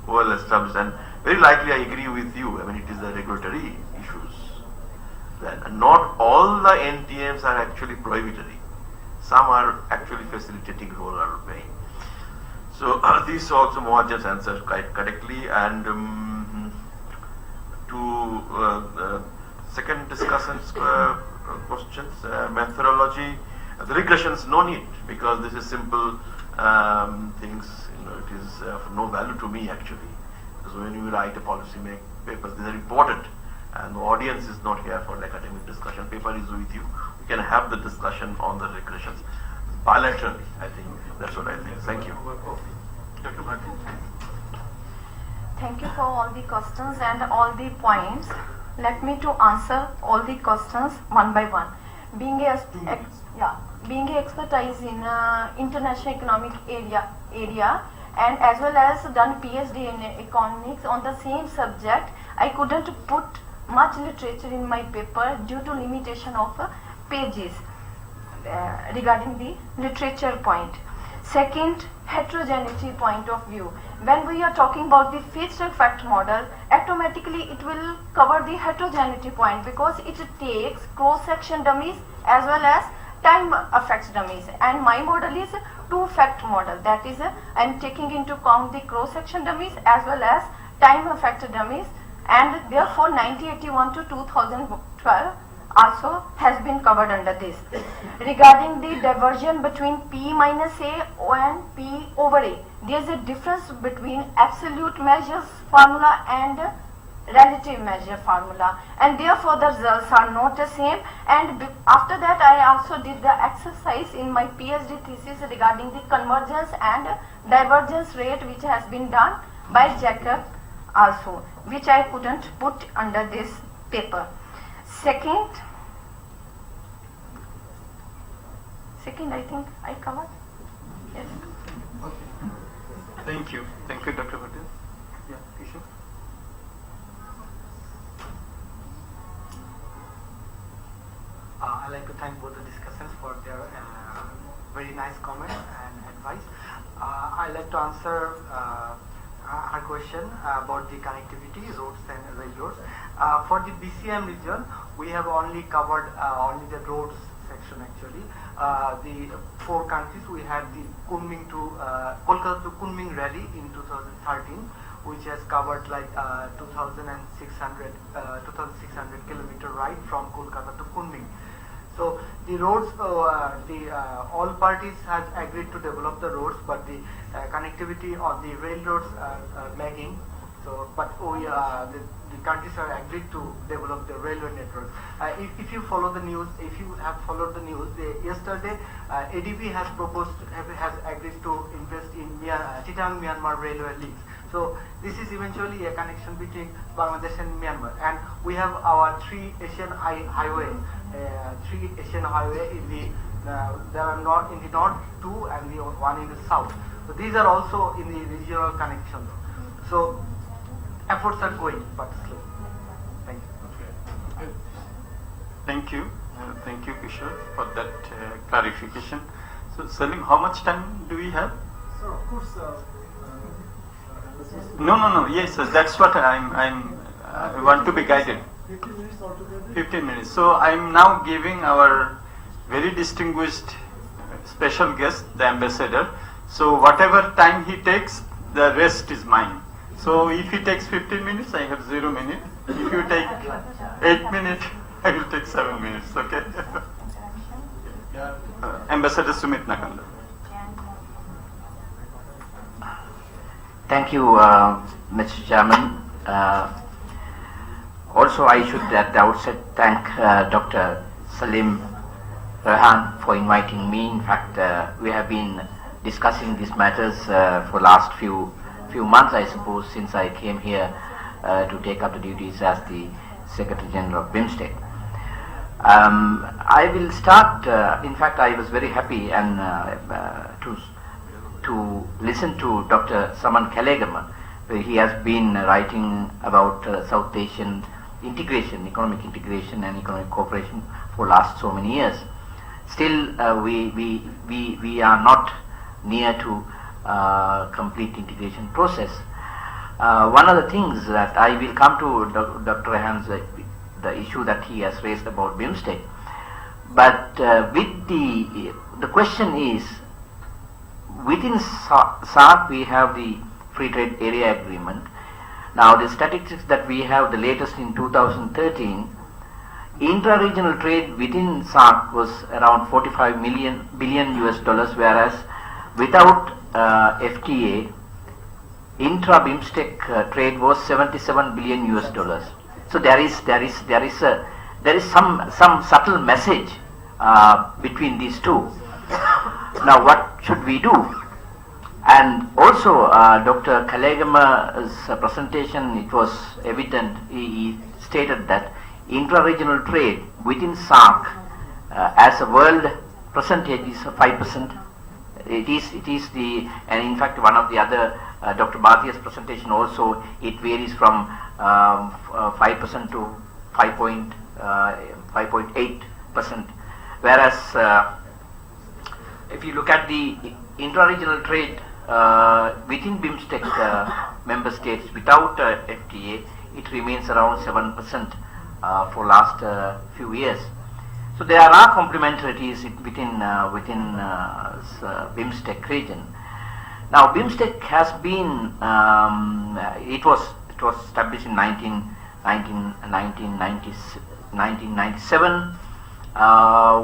well established, and very likely I agree with you. I mean, it is the regulatory issues. And not all the NTMs are actually prohibitory. Some are actually facilitating role or playing. So this also Moazzem answered quite correctly. And to second discussants questions, methodology, the regressions no need, because this is simple things. It is of no value to me actually. Because when you write a policy papers, these are important, and the audience is not here for academic discussion. Paper is with you. We can have the discussion on the regressions bilaterally. I think that's what I think. Thank you. Dr. Bhatia. Thank you for all the questions and all the points. Let me to answer all the questions one by one. Being a expertise in international economic area and as well as done PhD in economics on the same subject, I couldn't put much literature in my paper due to limitation of pages regarding the literature point. Second, heterogeneity point of view. When we are talking about the fixed effect model, automatically it will cover the heterogeneity point because it takes cross-section dummies as well as time effects dummies, and my model is two-effect model. That is, I am taking into account the cross-section dummies as well as time effect dummies, and therefore 1981 to 2012 also has been covered under this. Regarding the diversion between P minus A and P over A, there is a difference between absolute measures formula and relative measure formula, and therefore the results are not the same. And after that I also did the exercise in my PhD thesis regarding the convergence and divergence rate, which has been done by Jacob also, which I couldn't put under this paper. Second I think I covered. Yes. Okay. Thank you, Dr. Bhatia. Yeah, Kishore. I'd like to thank both the discussants for their very nice comments and advice. I'd like to answer her question about the connectivity, roads and railroads. For the BCIM region, we have only covered only the roads section actually. The four countries, we had the Kolkata to Kunming rally in 2013, which has covered like 2,600 kilometer ride from Kolkata to Kunming. So the roads, all parties has agreed to develop the roads, but the connectivity on the railroads are lagging. So, but the countries are agreed to develop the railway network. If you follow the news, if you have followed the news, yesterday ADB has agreed to invest in Chittagong Myanmar railway links. So this is eventually a connection between Bangladesh and Myanmar, and we have our three Asian highway in the there are not in the north two and the one in the south. So these are also in the regional connections. So efforts are going, but slow. Thank you. Thank you. Thank you, Kishore, for that clarification. So, Salim, how much time do we have? So, of course, No. Yes, sir, that's what I want to be guided. 15 minutes altogether? 15 minutes. So, I'm now giving our very distinguished special guest, the ambassador. So, whatever time he takes, the rest is mine. So, if he takes 15 minutes, I have 0 minutes. If you take 8 minutes, I will take 7 minutes, okay? Ambassador Sumith Nakandala. Thank you, Mr. Chairman. Also, I should at the outset thank Dr. Salim Rahman for inviting me. In fact, we have been discussing these matters for last few months, I suppose, since I came here to take up the duties as the Secretary General of BIMSTEC. I will start. In fact, I was very happy and to listen to Dr. Saman Kelegama, where he has been writing about South Asian integration, economic integration and economic cooperation for last so many years. Still, we are not near to complete integration process. One of the things that I will come to Dr. Rahman's the issue that he has raised about BIMSTEC, but with the question is, within SAARC we have the Free Trade Area Agreement. Now the statistics that we have, the latest in 2013, intra-regional trade within SAARC was around 45 billion US dollars, whereas without FTA, intra-BIMSTEC trade was 77 billion US dollars. So there is some subtle message between these two. Now what should we do? And also, Dr. Kelegama's presentation, it was evident, he stated that intra-regional trade within SAARC as a world percentage is 5%. It is the, and in fact one of the other, Dr. Bhatia's presentation also, it varies from 5% to 5.8%. Whereas if you look at the intra-regional trade within BIMSTEC member states without FTA, it remains around 7% for last few years. So there are complementarities within BIMSTEC region. Now BIMSTEC has been it was established in 1997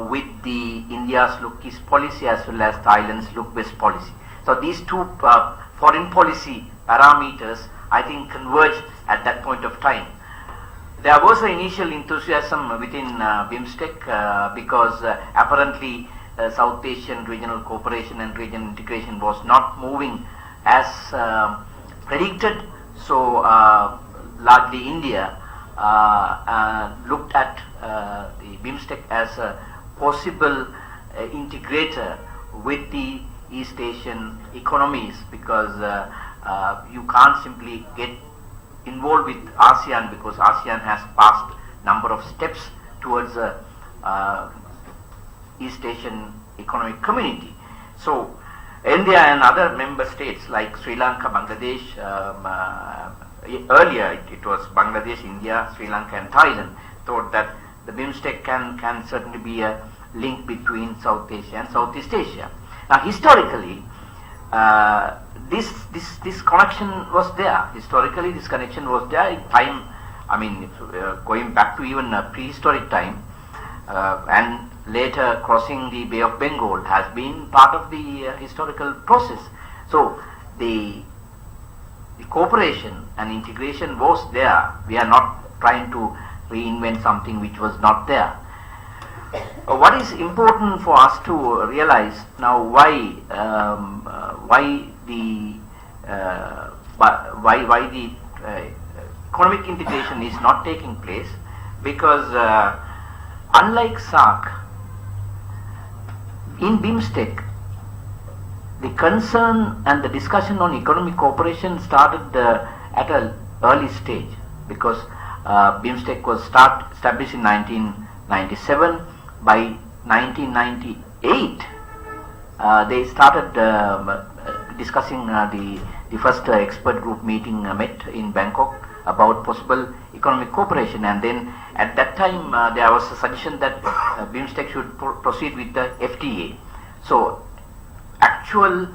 with the India's look east policy as well as Thailand's look west policy. So these two foreign policy parameters, I think, converged at that point of time. There was an initial enthusiasm within BIMSTEC because apparently South Asian regional cooperation and regional integration was not moving as predicted. So largely India looked at the BIMSTEC as a possible integrator with the East Asian economies, because you can't simply get involved with ASEAN because ASEAN has passed number of steps towards East Asian economic community. So India and other member states like Sri Lanka, Bangladesh, earlier it was Bangladesh, India, Sri Lanka and Thailand, thought that the BIMSTEC can certainly be a link between South Asia and Southeast Asia. Now historically, this connection was there. Historically, this connection was there in time. I mean, going back to even prehistoric time, and later crossing the Bay of Bengal has been part of the historical process. So the cooperation and integration was there. We are not trying to reinvent something which was not there. What is important for us to realize now, why the economic integration is not taking place, because unlike SAARC, in BIMSTEC the concern and the discussion on economic cooperation started at an early stage, because BIMSTEC was established in 1997. By 1998, they started discussing the first expert group meeting met in Bangkok about possible economic cooperation, and then at that time there was a suggestion that BIMSTEC should proceed with the FTA. So actual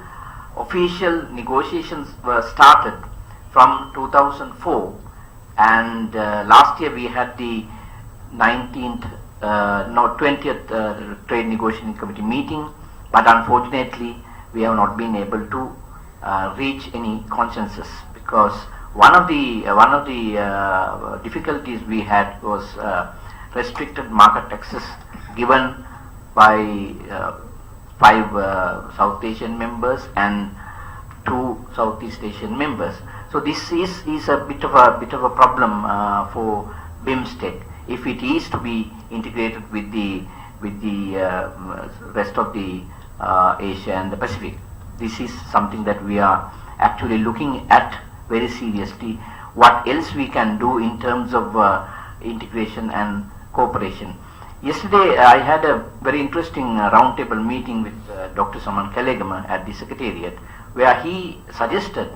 official negotiations were started from 2004, and last year we had the 20th Trade Negotiating Committee meeting, but unfortunately we have not been able to reach any consensus, because one of the difficulties we had was restricted market access given by 5 South Asian members and 2 Southeast Asian members. So this is a bit of a problem for BIMSTEC if it is to be integrated with the rest of the Asia and the Pacific. This is something that we are actually looking at very seriously. What else we can do in terms of integration and cooperation. Yesterday I had a very interesting roundtable meeting with Dr. Saman Kelegama at the Secretariat, where he suggested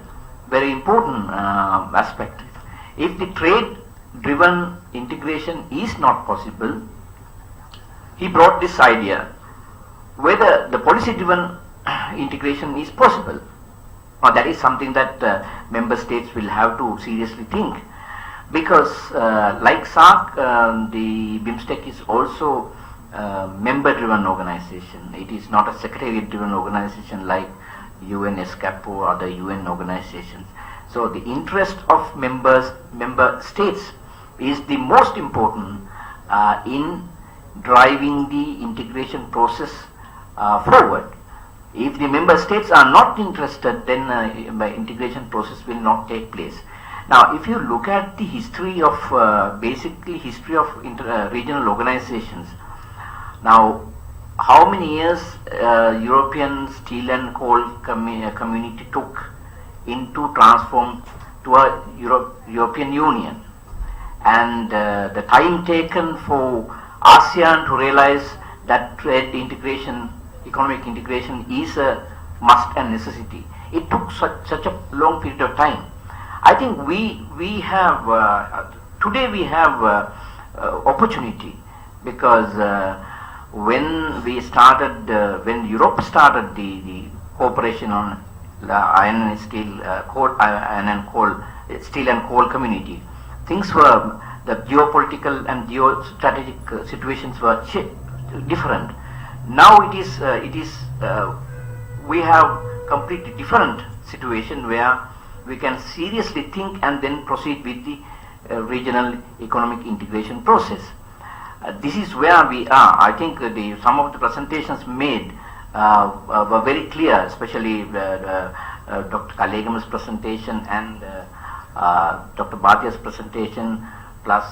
very important aspect. If the trade driven integration is not possible, he brought this idea whether the policy driven integration is possible. Now that is something that member states will have to seriously think, because like SAARC, the BIMSTEC is also member driven organization. It is not a secretariat driven organization like UN ESCAP or other UN organizations. So the interest of member states is the most important in driving the integration process forward. If the member states are not interested, then the integration process will not take place. Now, if you look at the history of basically history of regional organizations, now how many years European steel and coal community took into transform to a European Union, and the time taken for ASEAN to realize that trade integration, economic integration is a must and necessity. It took such a long period of time. I think we have today we have opportunity, because when we started when Europe started the cooperation on the iron and steel steel and coal community, things were, the geopolitical and geostrategic situations were different. Now it is we have completely different situation where we can seriously think and then proceed with the regional economic integration process. This is where we are. I think some of the presentations made were very clear, especially Dr. Kelegama's presentation and Dr. Bhatia's presentation, plus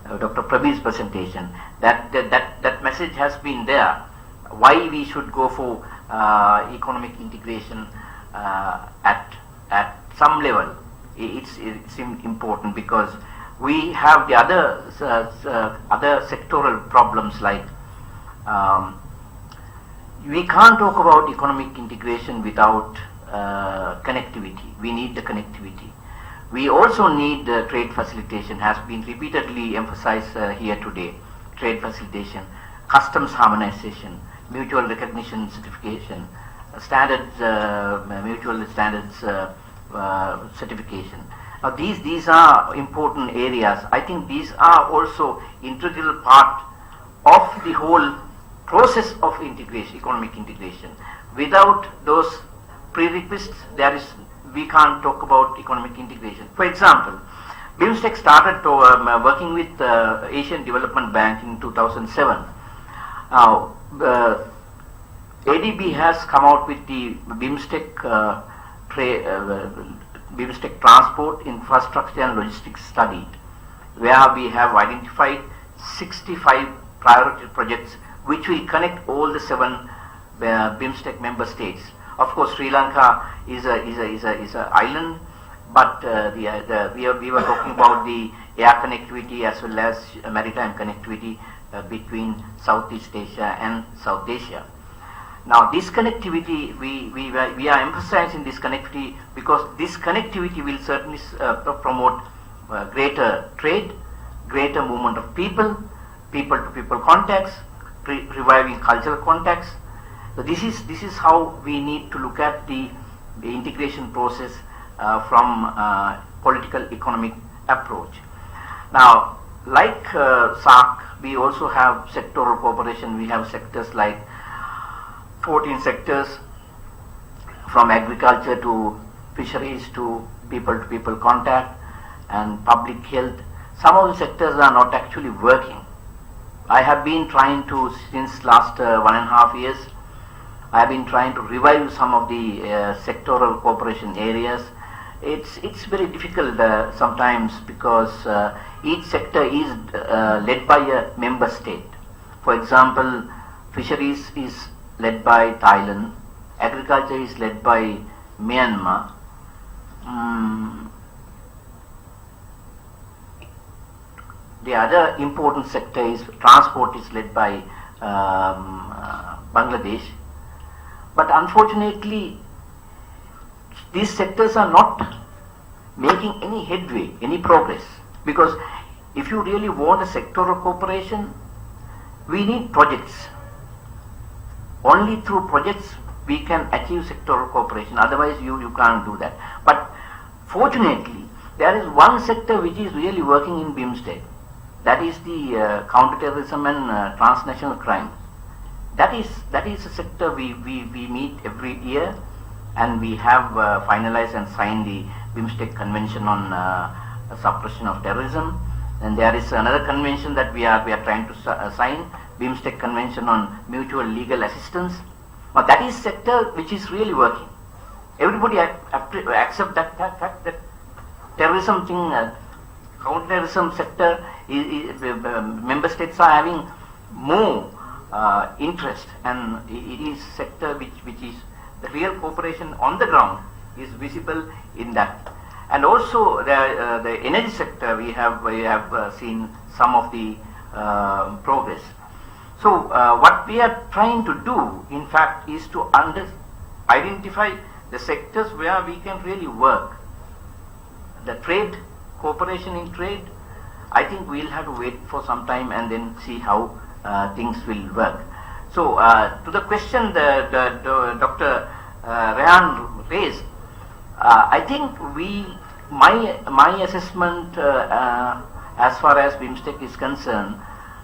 Dr. Prabir's presentation. That message has been there. Why we should go for economic integration at some level. It's important, because we have the other sectoral problems, like we can't talk about economic integration without connectivity. We need the connectivity. We also need trade facilitation, has been repeatedly emphasized here today. Trade facilitation, customs harmonization, mutual recognition certification, standards, mutual standards certification. Now these are important areas. I think these are also integral part of the whole process of integration, economic integration. Without those prerequisites, we can't talk about economic integration. For example, BIMSTEC started working with Asian Development Bank in 2007. Now, ADB has come out with the BIMSTEC BIMSTEC Transport Infrastructure and Logistics Study, where we have identified 65 priority projects which will connect all the 7 BIMSTEC member states. Of course, Sri Lanka is a island, but we were talking about the air connectivity as well as maritime connectivity between Southeast Asia and South Asia. Now, this connectivity, we are emphasizing this connectivity because this connectivity will certainly promote greater trade, greater movement of people-to-people contacts, reviving cultural contacts. So this is how we need to look at the integration process from political economic approach. Now, like SAC, we also have sectoral cooperation. We have sectors like 14 sectors, from agriculture to fisheries to people-to-people contact and public health. Some of the sectors are not actually working. I have been trying to, since last 1.5 years, I have been trying to revive some of the sectoral cooperation areas. It's very difficult sometimes, because each sector is led by a member state. For example, fisheries is led by Thailand, agriculture is led by Myanmar, the other important sector is transport, is led by Bangladesh. But unfortunately, these sectors are not making any headway, any progress, because if you really want a sectoral cooperation, we need projects. Only through projects we can achieve sectoral cooperation, otherwise you can't do that. But fortunately, there is one sector which is really working in BIMSTEC, that is the counterterrorism and transnational crime. That is a sector we meet every year, and we have finalized and signed the BIMSTEC Convention on Suppression of Terrorism. And there is another convention that we are trying to sign, BIMSTEC Convention on Mutual Legal Assistance. But that is sector which is really working. Everybody accept that fact that terrorism thing, counterterrorism sector, member states are having more interest, and it is sector which is the real cooperation on the ground is visible in that. And also the energy sector, we have seen some of the progress. So what we are trying to do, in fact, is to identify the sectors where we can really work. The trade, cooperation in trade, I think we'll have to wait for some time and then see how things will work. So to the question that Dr. Rahman raised, I think my assessment as far as BIMSTEC is concerned,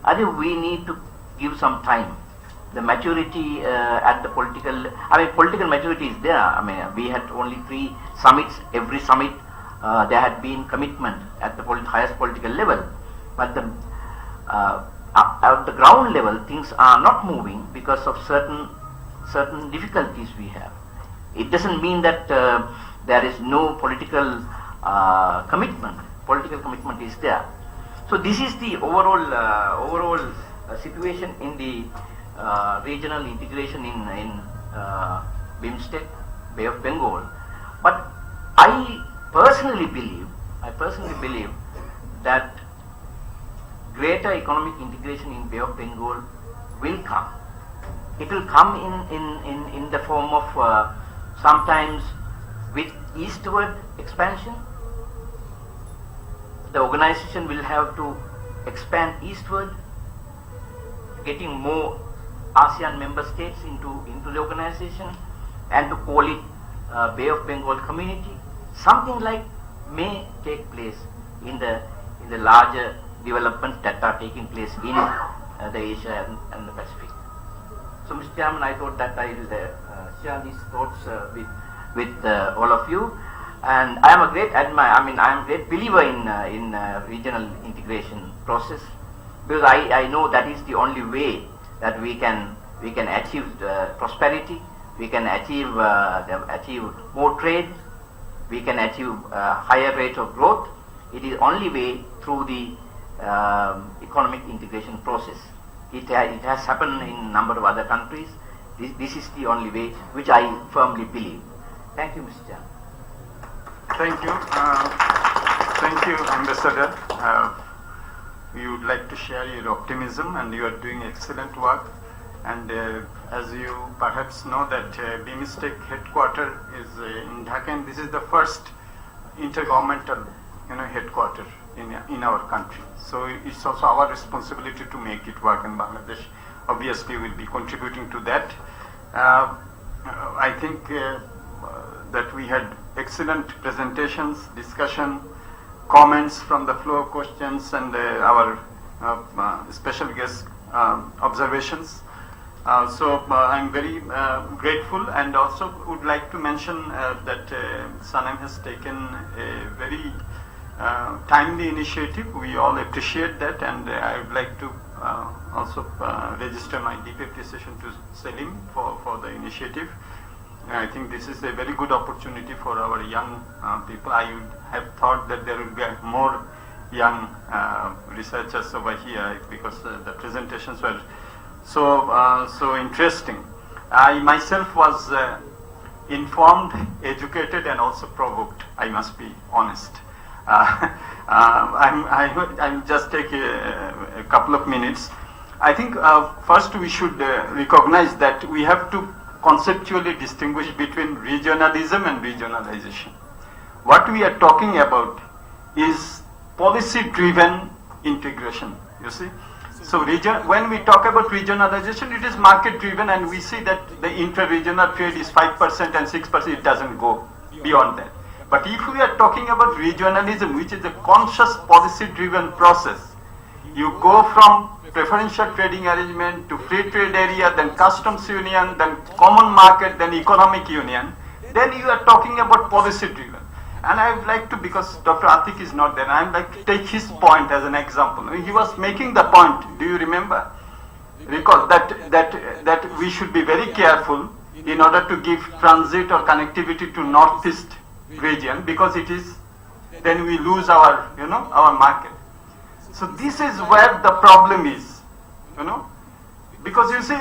I think we need to give some time. The maturity at the political maturity is there. I mean, we had only 3 summits. Every summit there had been commitment at the highest political level, but at the ground level things are not moving because of certain difficulties we have. It doesn't mean that there is no political commitment. Political commitment is there. So this is the overall situation in the regional integration in BIMSTEC, Bay of Bengal. But I personally believe that greater economic integration in Bay of Bengal will come. It will come in the form of sometimes with eastward expansion. The organization will have to expand eastward, getting more ASEAN member states into the organization, and to call it Bay of Bengal Community. Something like may take place in the larger developments that are taking place in the Asia and the Pacific. So, Mr. Chairman, I thought that I will share these thoughts with all of you. And I am a great believer in regional integration process, because I know that is the only way that we can achieve prosperity, we can achieve more trade, we can achieve higher rate of growth. It is only way through the economic integration process. It has happened in a number of other countries. This is the only way, which I firmly believe. Thank you, Mr. Chairman. Thank you. Thank you, Ambassador. We would like to share your optimism, and you are doing excellent work. And as you perhaps know that BIMSTEC headquarter is in Dhaka, and this is the first intergovernmental headquarter in our country. So it's also our responsibility to make it work, and Bangladesh obviously will be contributing to that. I think that we had excellent presentations, discussion, comments from the flow of questions, and our special guest observations. So I'm very grateful, and also would like to mention that Sanem has taken a very timely initiative. We all appreciate that, and I would like to also register my deep appreciation to Selim for the initiative. I think this is a very good opportunity for our young people. I would have thought that there will be more young researchers over here, because the presentations were so interesting. I myself was informed, educated, and also provoked. I must be honest. I'll just take a couple of minutes. I think first we should recognize that we have to conceptually distinguish between regionalism and regionalization. What we are talking about is policy-driven integration, you see. So when we talk about regionalization, it is market-driven, and we see that the inter-regional trade is 5% and 6%, it doesn't go beyond that. But if we are talking about regionalism, which is a conscious policy-driven process, you go from preferential trading arrangement to free trade area, then customs union, then common market, then economic union, then you are talking about policy-driven. And I would like to, because Dr. Atiq is not there, I would like to take his point as an example. He was making the point, do you remember? Recall that we should be very careful in order to give transit or connectivity to northeast region, because it is, then we lose our, our market. So this is where the problem is, because you see,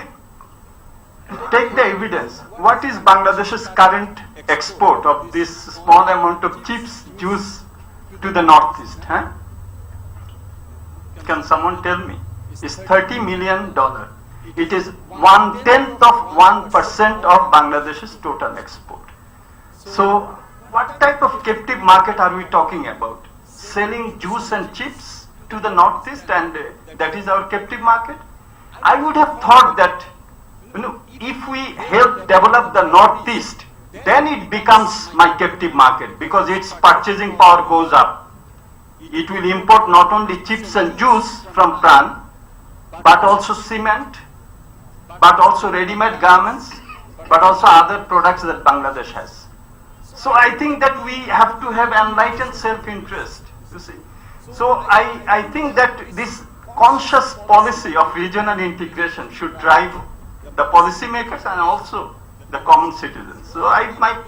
take the evidence. What is Bangladesh's current export of this small amount of chips, juice to the northeast? Can someone tell me? It's $30 million. It is 1/10% of Bangladesh's total export. So what type of captive market are we talking about? Selling juice and chips to the northeast, and that is our captive market? I would have thought that if we help develop the northeast, then it becomes my captive market, because its purchasing power goes up. It will import not only chips and juice from Pran, but also cement, but also ready-made garments, but also other products that Bangladesh has. So I think that we have to have enlightened self-interest, you see. So I think that this conscious policy of regional integration should drive the policymakers and also the common citizens. So I might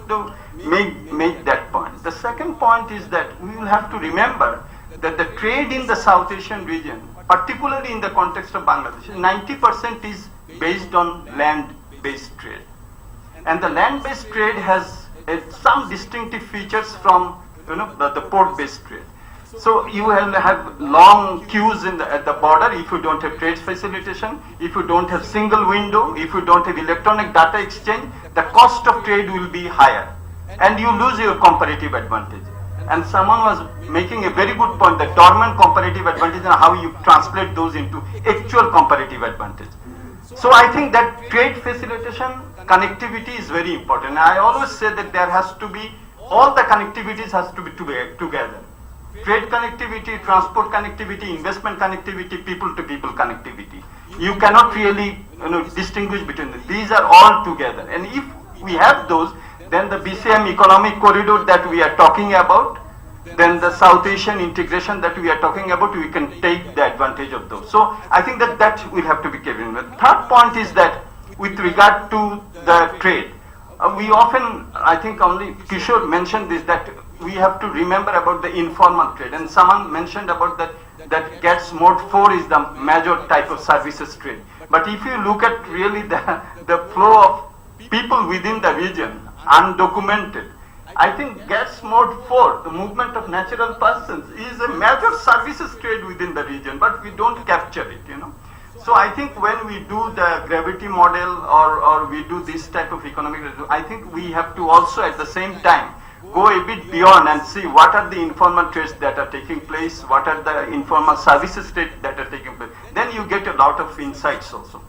make that point. The second point is that we will have to remember that the trade in the South Asian region, particularly in the context of Bangladesh, 90% is based on land-based trade. And the land-based trade has some distinctive features from the port-based trade. So you will have long queues at the border if you don't have trade facilitation, if you don't have single window, if you don't have electronic data exchange, the cost of trade will be higher and you lose your comparative advantage. And someone was making a very good point, the dormant comparative advantage and how you translate those into actual comparative advantage. So I think that trade facilitation, connectivity is very important. I always say that there has to be, all the connectivities has to be together. Trade connectivity, transport connectivity, investment connectivity, people-to-people connectivity. You cannot really distinguish between them. These are all together. And if we have those, then the BCIM economic corridor that we are talking about, then the South Asian integration that we are talking about, we can take the advantage of those. So I think that will have to be given. The third point is that with regard to the trade, we often, I think only Kishore mentioned this, that we have to remember about the informal trade, and Saman mentioned about that GATS Mode 4 is the major type of services trade. But if you look at really the flow of people within the region, undocumented, I think GATS Mode 4, the movement of natural persons, is a major services trade within the region, but we don't capture it, So I think when we do the gravity model or we do this type of economic, I think we have to also at the same time go a bit beyond and see what are the informal trades that are taking place, what are the informal services trade that are taking place. Then you get a lot of insights also.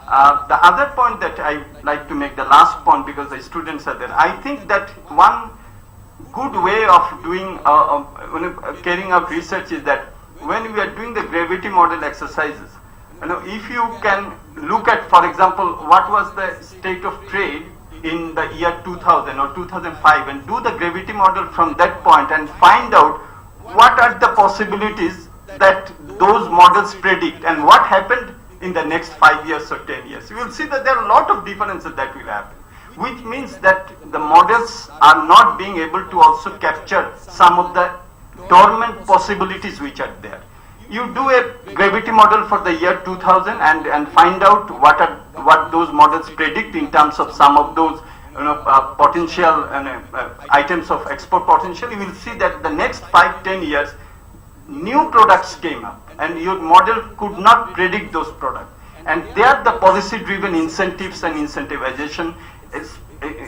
The other point that I like to make, the last point, because the students are there, I think that one good way of doing, carrying out research is that when we are doing the gravity model exercises, if you can look at, for example, what was the state of trade in the year 2000 or 2005 and do the gravity model from that point and find out what are the possibilities that those models predict and what happened in the next 5 years or 10 years. You will see that there are a lot of differences that will happen, which means that the models are not being able to also capture some of the dormant possibilities which are there. You do a gravity model for the year 2000 and find out what those models predict in terms of some of those potential items of export potential. You will see that the next 5-10 years new products came up and your model could not predict those products. And there the policy driven incentives and incentivization,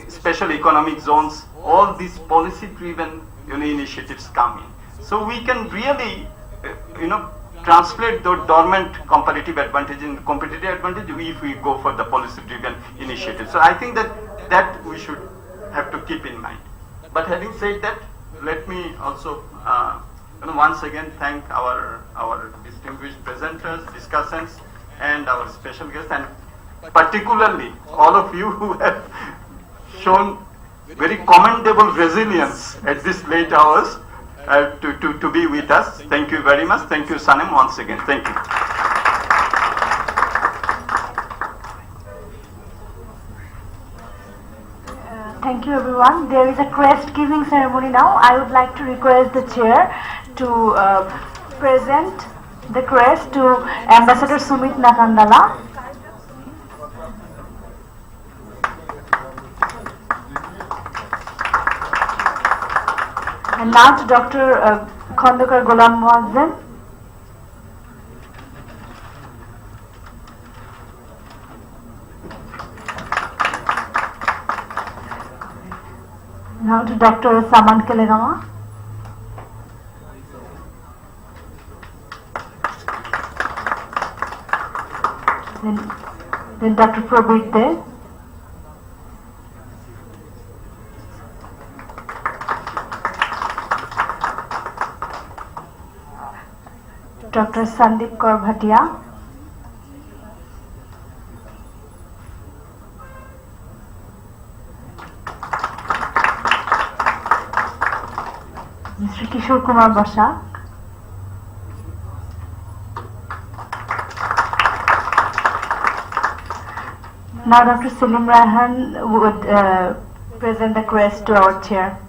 special economic zones, all these policy driven initiatives come in. So we can really translate the dormant comparative advantage in competitive advantage if we go for the policy driven initiative. So I think that we should have to keep in mind. But having said that, let me also once again thank our distinguished presenters, discussants, and our special guests, and particularly all of you who have shown very commendable resilience at this late hours to be with us. Thank you very much. Thank you, Sanem, once again. Thank you. Thank you, everyone. There is a crest giving ceremony now. I would like to request the chair to present the crest to Ambassador Sumith Nakandala. And now to Dr. Khondaker Golam Moazzem. Now to Dr. Saman Kelegama. Then Dr. Prabir there. Dr. Sandeep Kaur Bhatia. Mr. Kishore Kumar Basak. Now Dr. Salim Rahman would present the crest to our chair.